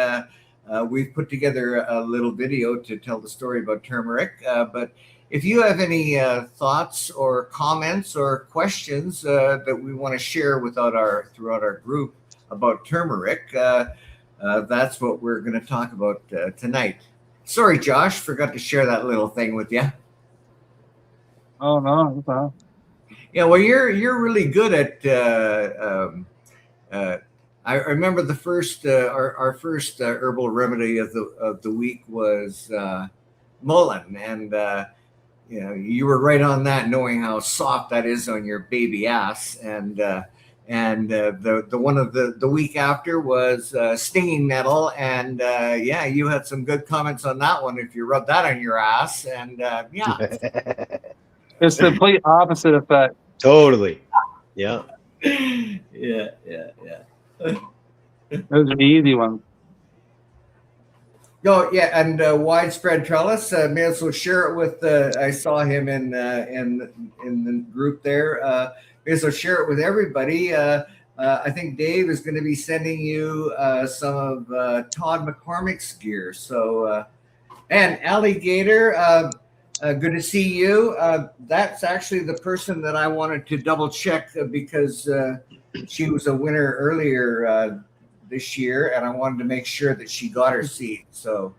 we've put together a little video to tell the story about turmeric. But if you have any thoughts or comments or questions that we want to share throughout our group about turmeric, that's what we're going to talk about tonight. Sorry, Josh, forgot to share that little thing with you. Oh no, it's fine. Yeah, well, you're really good at. I remember the first our first herbal remedy of the week was mullein, and you were right on that, knowing how soft that is on your baby ass, and the one of the week after was stinging nettle, and yeah, you had some good comments on that one. If you rub that on your ass, and yeah, it's the complete opposite effect. Totally. Yeah. yeah. Those are the easy ones. Oh yeah, and widespread trellis. May as well share it with. I saw him in the group there. May as well share it with everybody. I think Dave is going to be sending you some of Todd McCormick's gear. So, and Alligator, good to see you. That's actually the person that I wanted to double check because she was a winner earlier this year, and I wanted to make sure that she got her seat. So,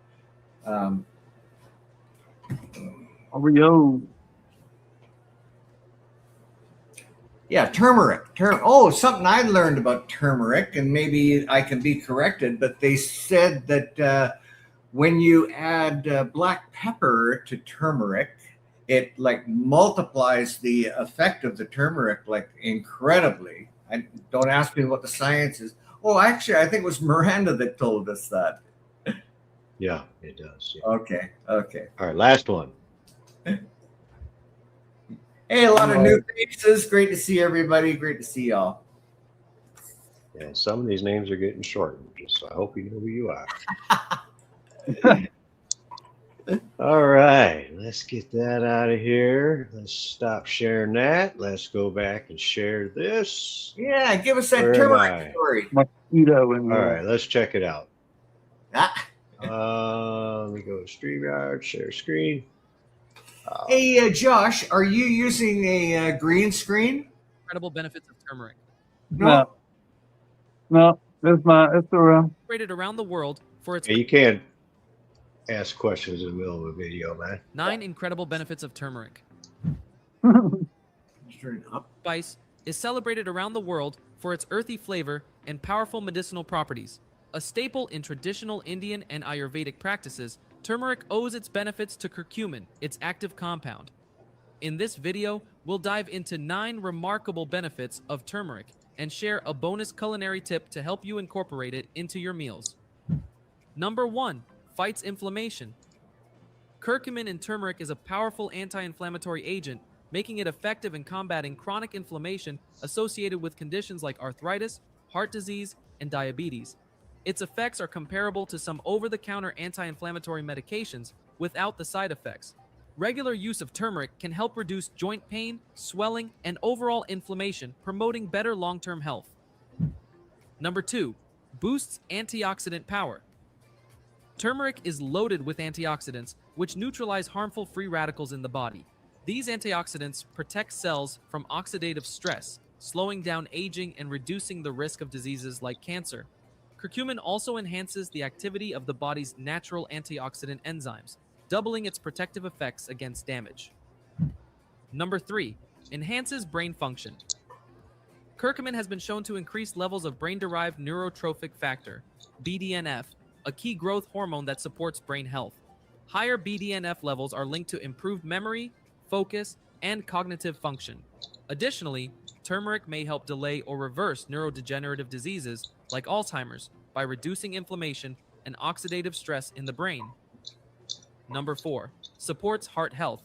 yeah, turmeric. Something I learned about turmeric, and maybe I can be corrected, but they said that when you add black pepper to turmeric, it like multiplies the effect of the turmeric like incredibly. And don't ask me what the science is. Oh, actually, I think it was Miranda that told us that. Yeah, it does. Yeah. Okay. All right, last one. Hey, a lot of new faces. Great to see everybody. Great to see y'all. Yeah, some of these names are getting shortened. So I hope you know who you are. All right, let's get that out of here. Let's stop sharing that. Let's go back and share this. Yeah, give us that turmeric story. Mosquito All right, let's check it out. Ah. Let me go to StreamYard, share screen. Hey, Josh, are you using a green screen? Incredible benefits of turmeric. No, it's around. Rated around the world for its. Yeah, you can ask questions in the middle of a video, man. 9 incredible benefits of turmeric. Spice is celebrated around the world for its earthy flavor and powerful medicinal properties. A staple in traditional Indian and Ayurvedic practices, turmeric owes its benefits to curcumin, its active compound. In this video, we'll dive into 9 remarkable benefits of turmeric and share a bonus culinary tip to help you incorporate it into your meals. Number 1. Fights inflammation. Curcumin in turmeric is a powerful anti-inflammatory agent, making it effective in combating chronic inflammation associated with conditions like arthritis, heart disease, and diabetes. Its effects are comparable to some over-the-counter anti-inflammatory medications without the side effects. Regular use of turmeric can help reduce joint pain, swelling, and overall inflammation, promoting better long-term health. Number 2. Boosts antioxidant power. Turmeric is loaded with antioxidants, which neutralize harmful free radicals in the body. These antioxidants protect cells from oxidative stress, slowing down aging and reducing the risk of diseases like cancer. Curcumin also enhances the activity of the body's natural antioxidant enzymes, doubling its protective effects against damage. Number 3. Enhances brain function. Curcumin has been shown to increase levels of brain-derived neurotrophic factor, BDNF, a key growth hormone that supports brain health. Higher BDNF levels are linked to improved memory, focus, and cognitive function. Additionally, turmeric may help delay or reverse neurodegenerative diseases like Alzheimer's by reducing inflammation and oxidative stress in the brain. Number 4. Supports heart health.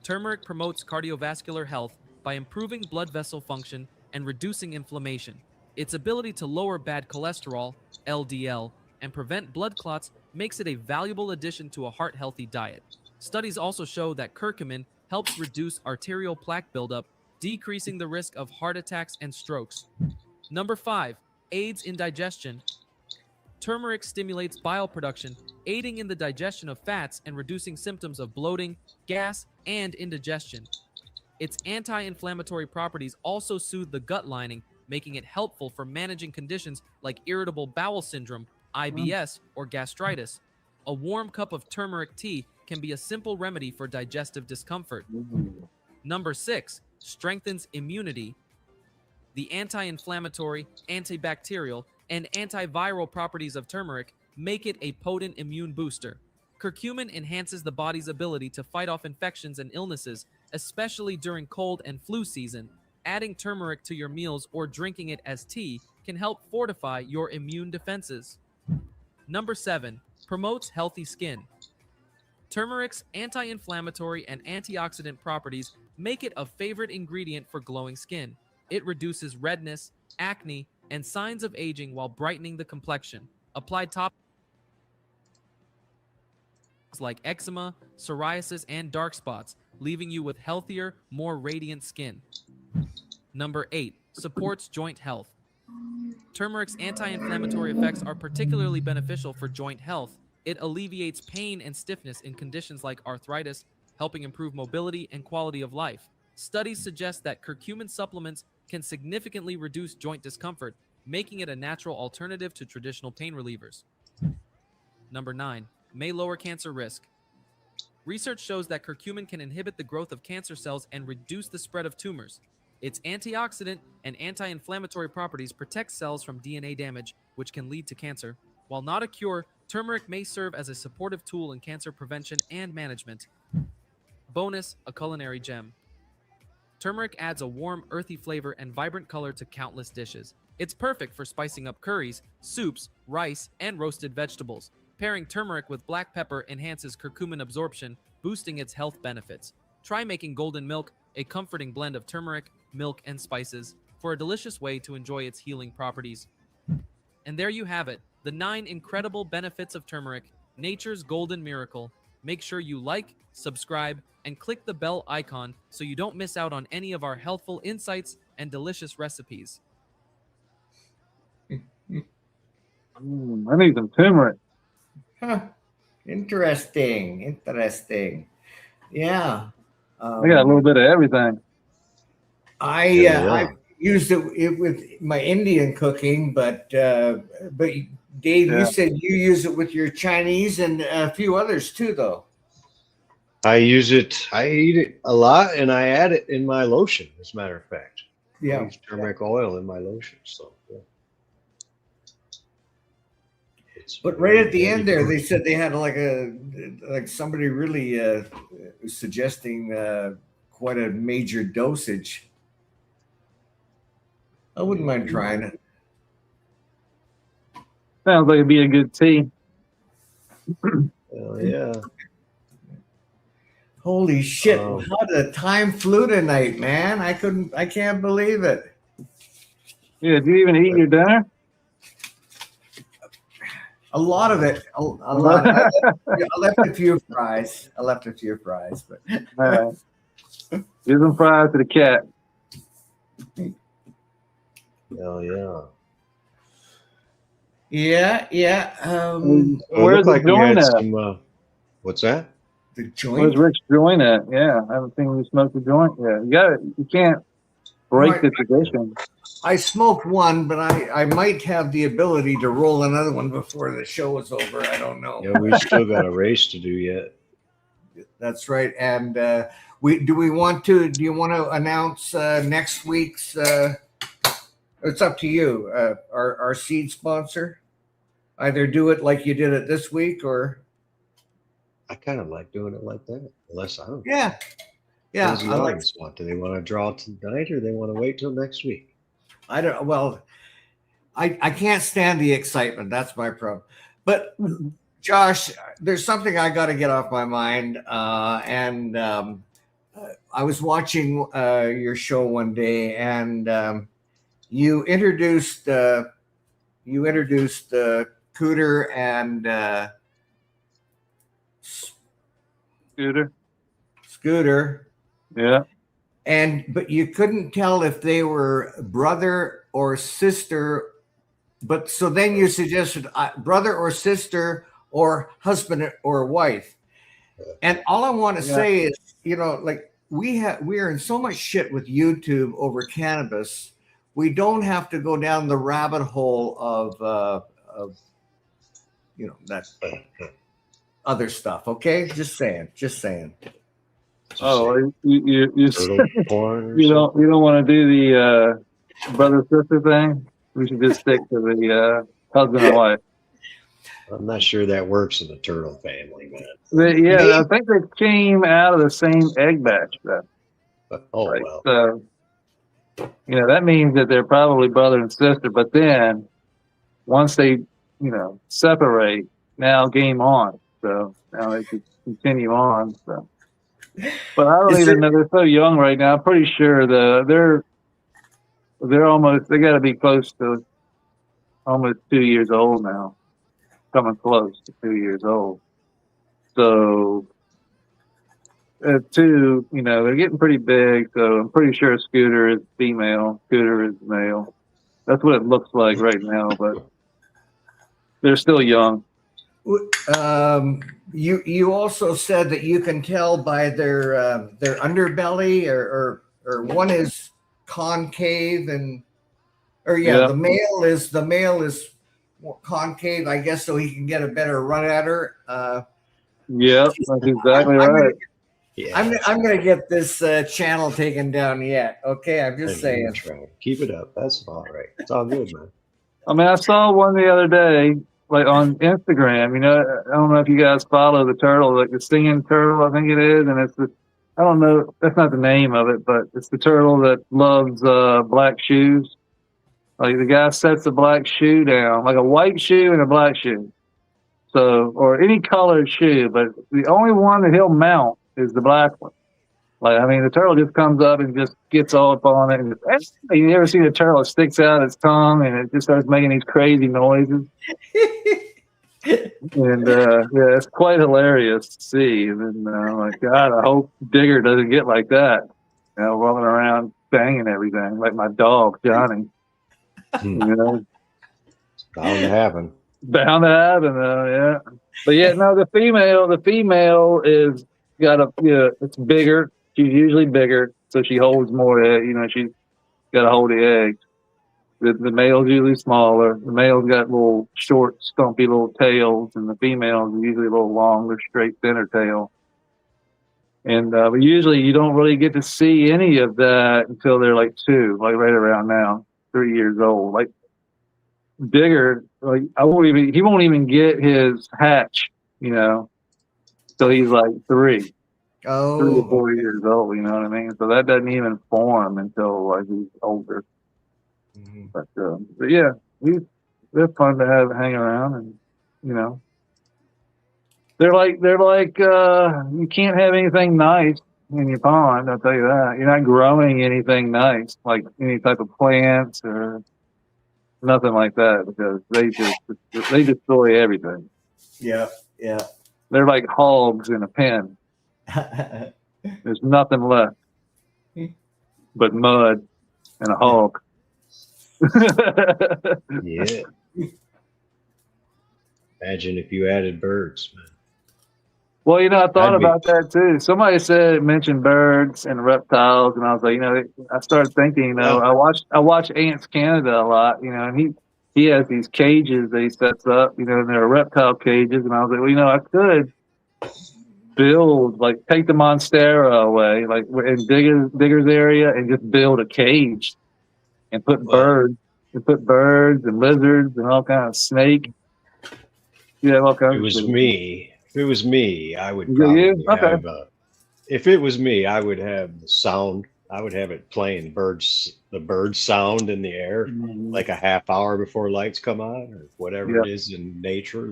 Turmeric promotes cardiovascular health by improving blood vessel function and reducing inflammation. Its ability to lower bad cholesterol, LDL, and prevent blood clots makes it a valuable addition to a heart-healthy diet. Studies also show that curcumin helps reduce arterial plaque buildup, decreasing the risk of heart attacks and strokes. Number 5. Aids in digestion. Turmeric stimulates bile production, aiding in the digestion of fats and reducing symptoms of bloating, gas, and indigestion. Its anti-inflammatory properties also soothe the gut lining, making it helpful for managing conditions like irritable bowel syndrome, IBS, or gastritis. A warm cup of turmeric tea can be a simple remedy for digestive discomfort. Number 6. Strengthens immunity. The anti-inflammatory, antibacterial, and antiviral properties of turmeric make it a potent immune booster. Curcumin enhances the body's ability to fight off infections and illnesses, especially during cold and flu season. Adding turmeric to your meals or drinking it as tea can help fortify your immune defenses. Number 7. Promotes healthy skin. Turmeric's anti-inflammatory and antioxidant properties make it a favorite ingredient for glowing skin. It reduces redness, acne, and signs of aging while brightening the complexion. Applied top. like eczema, psoriasis, and dark spots, leaving you with healthier, more radiant skin. Number 8. Supports joint health. Turmeric's anti-inflammatory effects are particularly beneficial for joint health. It alleviates pain and stiffness in conditions like arthritis, helping improve mobility and quality of life. Studies suggest that curcumin supplements can significantly reduce joint discomfort, making it a natural alternative to traditional pain relievers. Number 9. May lower cancer risk. Research shows that curcumin can inhibit the growth of cancer cells and reduce the spread of tumors. Its antioxidant and anti-inflammatory properties protect cells from DNA damage, which can lead to cancer. While not a cure, turmeric may serve as a supportive tool in cancer prevention and management. Bonus, a culinary gem. Turmeric adds a warm, earthy flavor and vibrant color to countless dishes. It's perfect for spicing up curries, soups, rice, and roasted vegetables. Pairing turmeric with black pepper enhances curcumin absorption, boosting its health benefits. Try making golden milk, a comforting blend of turmeric, milk, and spices, for a delicious way to enjoy its healing properties. And there you have it, the 9 incredible benefits of turmeric, nature's golden miracle. Make sure you like, subscribe, and click the bell icon so you don't miss out on any of our healthful insights and delicious recipes. I need some turmeric. Huh. Interesting. Yeah. I got a little bit of everything. I used it with my Indian cooking, but Dave, you said you use it with your Chinese and a few others too, though. I use it. I eat it a lot, and I add it in my lotion. As a matter of fact, I use turmeric oil in my lotion. So, but right at the end there, they said they had like somebody really suggesting quite a major dosage. I wouldn't mind trying it. Sounds like it'd be a good tea. Yeah. Holy shit. How the time flew tonight, man. I can't believe it. Yeah, did you even eat your dinner? A lot of it. A lot. I left a few fries. But All right. Give some fries to the cat. Hell yeah. Yeah. Where's the joint at? What's that? The joint? Where's Rick's joint at? Yeah, I haven't seen you smoke the joint yet. You can't break the tradition. I smoked one, but I might have the ability to roll another one before the show is over. I don't know. Yeah, we still got a race to do yet. That's right. And do you want to announce next week's it's up to you, our seed sponsor? Either do it like you did it this week, or I kind of like doing it like that, unless I don't. Yeah. What does the audience want? Do they want to draw tonight, or they want to wait till next week? I don't. Well, I can't stand the excitement. That's my problem. But Josh, there's something I got to get off my mind. And I was watching your show one day, and you introduced Cooter and Scooter. Yeah. But you couldn't tell if they were brother or sister. But so then you suggested brother or sister or husband or wife. And all I want to say is, like we are in so much shit with YouTube over cannabis. We don't have to go down the rabbit hole of that other stuff. Okay, just saying. Oh, you don't want to do the brother sister thing? We should just stick to the husband and wife. I'm not sure that works in the turtle family, man. I think they came out of the same egg batch, though. Well. So, that means that they're probably brother and sister. But then, once they, separate, now game on. So now they could continue on. So, but I don't even know. They're so young right now. I'm pretty sure they're almost. They got to be close to almost 2 years old now. Coming close to 2 years old. So, two, they're getting pretty big. So I'm pretty sure Scooter is female, Scooter is male. That's what it looks like right now, but they're still young. You also said that you can tell by their underbelly, or one is concave the male is concave, I guess, so he can get a better run at her. Yeah, that's exactly right. I'm gonna get this channel taken down yet. Okay, I'm just saying. Keep it up. That's all right. It's all good, man. I mean, I saw one the other day, like on Instagram. I don't know if you guys follow the turtle, like the stinging turtle, I think it is, and it's I don't know, that's not the name of it, but it's the turtle that loves black shoes. Like the guy sets a black shoe down, like a white shoe and a black shoe. So, or any colored shoe, but the only one that he'll mount is the black one. Like, I mean, the turtle just comes up and just gets all up on it. And you ever see the turtle, it sticks out its tongue and it just starts making these crazy noises. And yeah, it's quite hilarious to see. And then, like, God, I hope Digger doesn't get like that. Rolling around banging everything, like my dog, Johnny. It's bound to happen. Bound to happen, yeah. But yeah, no, the female is it's bigger. She's usually bigger, so she holds more egg. She's got to hold the eggs. The male's usually smaller. The male's got little short, stumpy little tails, and the female's usually a little longer, straight, thinner tail. And but usually you don't really get to see any of that until they're like 2, like right around now, 3 years old. Like Digger, like he won't even get his hatch, till he's like 3. 3 or 4 years old, you know what I mean? So that doesn't even form until like he's older. Mm-hmm. But yeah, they're fun to hang around, and they're like you can't have anything nice in your pond. I'll tell you that. You're not growing anything nice, like any type of plants or nothing like that, because they destroy everything. Yeah. They're like hogs in a pen. There's nothing left but mud and a hog. Yeah. Imagine if you added birds, man. Well, I thought about that too. Somebody mentioned birds and reptiles, and I was like, I started thinking, I watch Ants Canada a lot, and he has these cages that he sets up, and they're reptile cages, and I was like, well, I could build, like, take the monstera away, like in Digger's area, and just build a cage and put birds and lizards and all kinds of snake. All kinds. If it was me, I would probably have. If it was me, I would have the sound. I would have it playing the bird sound in the air, like a half hour before lights come on, or whatever it is in nature.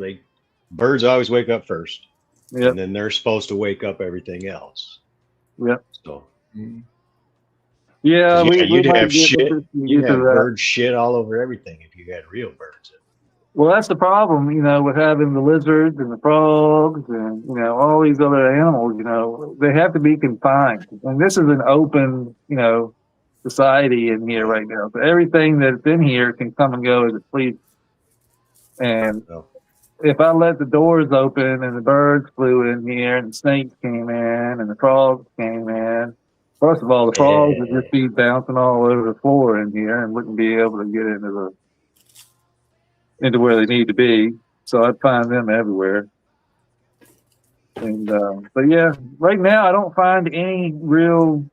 Birds always wake up first. Yep. And then they're supposed to wake up everything else. Yep. So, yeah, you'd have shit. You'd have bird shit all over everything if you had real birds. Well, that's the problem, with having the lizards and the frogs and, all these other animals, they have to be confined. And this is an open, society in here right now. So everything that's in here can come and go as it pleases. And if I let the doors open and the birds flew in here and the snakes came in and the frogs came in, first of all, the frogs would just be bouncing all over the floor in here and wouldn't be able to get into where they need to be. So I'd find them everywhere. And but yeah, right now I don't find any real,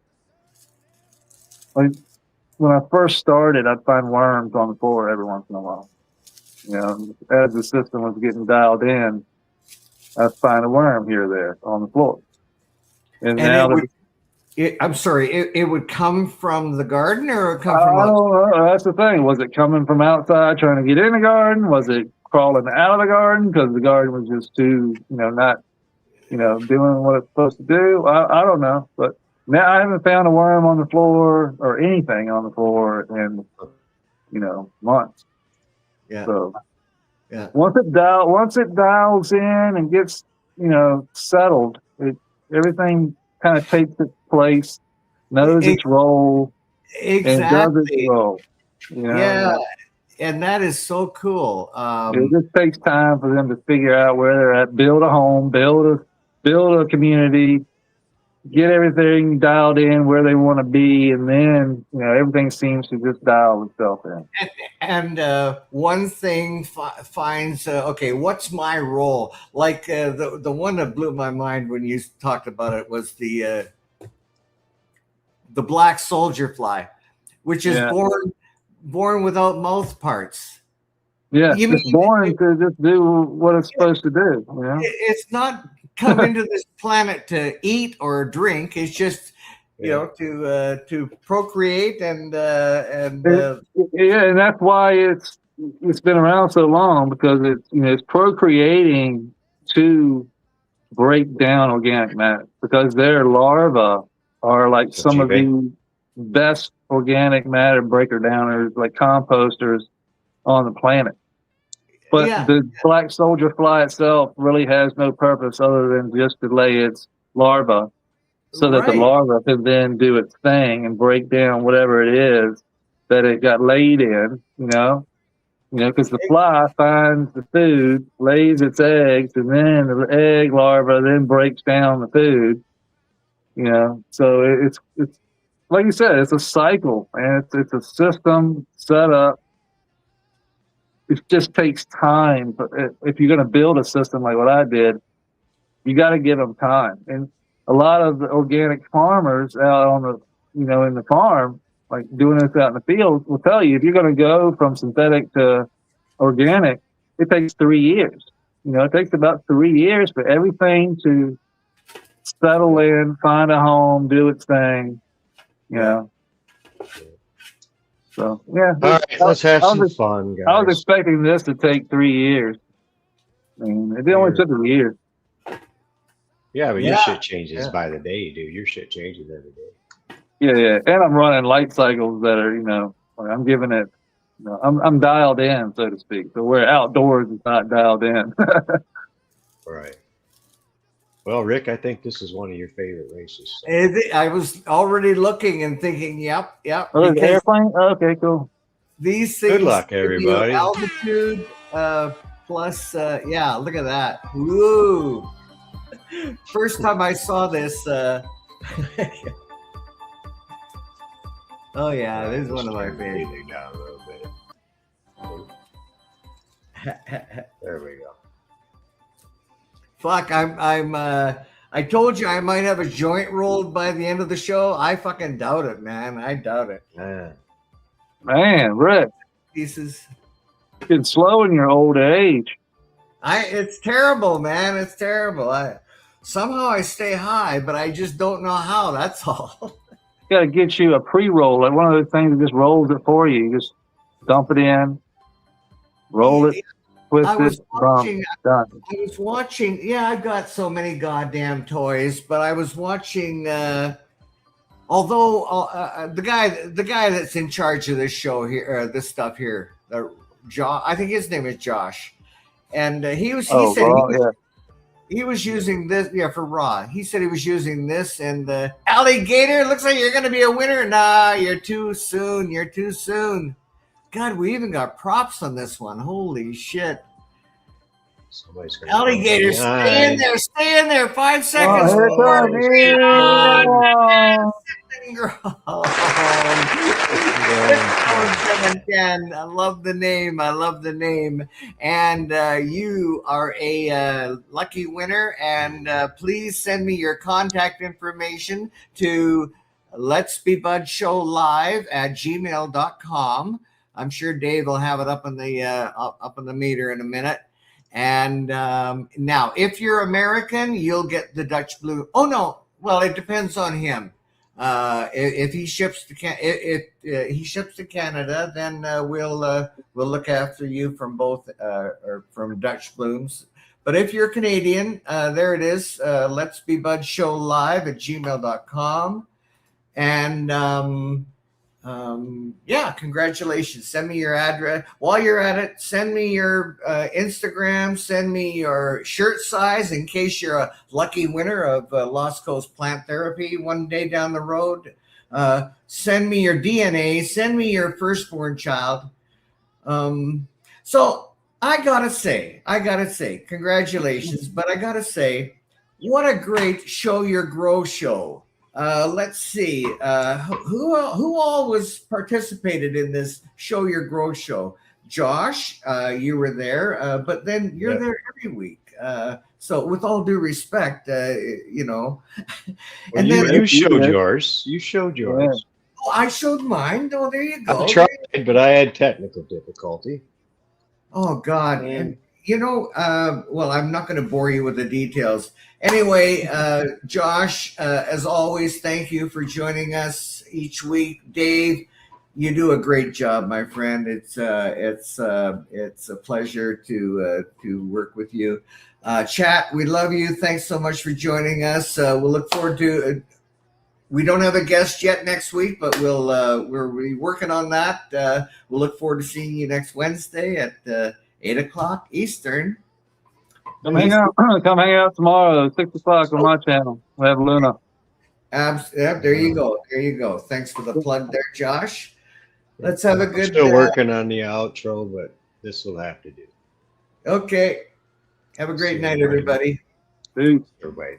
like when I first started, I'd find worms on the floor every once in a while. As the system was getting dialed in, I'd find a worm here or there on the floor. And now I'm sorry, it would come from the garden, or it would come from I don't know. That's the thing. Was it coming from outside trying to get in the garden? Was it crawling out of the garden because the garden was just too, not, doing what it's supposed to do? I don't know. But now I haven't found a worm on the floor or anything on the floor in, months. Yeah. So once it dials in and gets settled. Everything kind of takes its place, knows its role, and does its Exactly. role. Yeah, and that is so cool. It just takes time for them to figure out where they're at, build a home, build a community, get everything dialed in where they want to be, and then everything seems to just dial itself in. And one thing finds okay, what's my role? Like the one that blew my mind when you talked about it was the black soldier fly, which is born without mouth parts. Yeah, it's born to just do what it's supposed to do. It's not come into this planet to eat or drink. It's just to procreate and and that's why it's been around so long, because it's procreating to break down organic matter, because their larvae are like some of the best organic matter breaker downers, like composters on the planet. But the black soldier fly itself really has no purpose other than just to lay its larva, so that the larva can then do its thing and break down whatever it is that it got laid in, because the fly finds the food, lays its eggs, and then the egg larva then breaks down the food. So it's like you said, it's a cycle, and it's a system set up. It just takes time. But if you're going to build a system like what I did, you got to give them time. And a lot of the organic farmers out on the, in the farm, like doing this out in the field, will tell you, if you're going to go from synthetic to organic, it takes 3 years. It takes about 3 years for everything to settle in, find a home, do its thing. So all right, let's have some fun, guys. I was expecting this to take 3 years. I mean, it only took a year. Yeah, but your shit changes by the day, dude. Your shit changes every day. Yeah, and I'm running light cycles that are, I'm giving it, I'm dialed in, so to speak. So where outdoors is not dialed in. Right. Well, Rick, I think this is one of your favorite races. I was already looking and thinking, yep. Oh, there's an airplane? Okay, cool. These things. Good luck, everybody. Altitude plus, look at that. Woo! First time I saw this. Oh yeah, this is one of my favorites. Down a little bit. There we go. Fuck, I told you I might have a joint rolled by the end of the show. I fucking doubt it, man. I doubt it. Man, Rick. Pieces. You're getting slow in your old age. It's terrible, man. It's terrible. Somehow I stay high, but I just don't know how. That's all. Got to get you a pre-roll, like one of those things that just rolls it for you. You just dump it in, roll it. I was watching. Yeah, I've got so many goddamn toys, but I was watching. Although the guy that's in charge of this show here, this stuff here, I think his name is Josh, and he was using this. Yeah, for Raw, he said he was using this and alligator. Looks like you're going to be a winner. Nah, you're too soon. You're too soon. God, we even got props on this one. Holy shit. Alligator, stay in there. 5 seconds. I love the name. And you are a lucky winner. And please send me your contact information to Let's Be Budz Show Live at gmail.com. I'm sure Dave will have it up in the meter in a minute. And now, if you're American, you'll get the Dutch Blue. Oh no, well, it depends on him. If he ships to Canada, then we'll look after you from both or from Dutch Blooms. But if you're Canadian, there it is. Let's Be Budz Show Live at gmail.com. And yeah, congratulations. Send me your address. While you're at it, send me your Instagram, send me your shirt size in case you're a lucky winner of Lost Coast Plant Therapy one day down the road. Send me your DNA, send me your firstborn child. So I gotta say, congratulations, but I gotta say, what a great Show Your Grow show. Let's see, who all was participated in this Show Your Grow show? Josh, you were there, but then you're there every week. So with all due respect, you know, and then you showed yours. You showed yours. Oh, I showed mine. Oh, there you go. I tried, but I had technical difficulty. Oh God. And you know, well, I'm not going to bore you with the details. Anyway, Josh, as always, thank you for joining us each week. Dave, you do a great job, my friend. It's a pleasure to work with you. Chat, we love you. Thanks so much for joining us. We'll look forward to. We don't have a guest yet next week, but we're working on that. We'll look forward to seeing you next Wednesday at 8 o'clock Eastern. Come hang out tomorrow at 6 o'clock on my channel. We have Luna. Yeah, there you go. Thanks for the plug there, Josh. Let's have a good. Still working on the outro, but this will have to do. Okay. Have a great night, everybody. Peace. Everybody.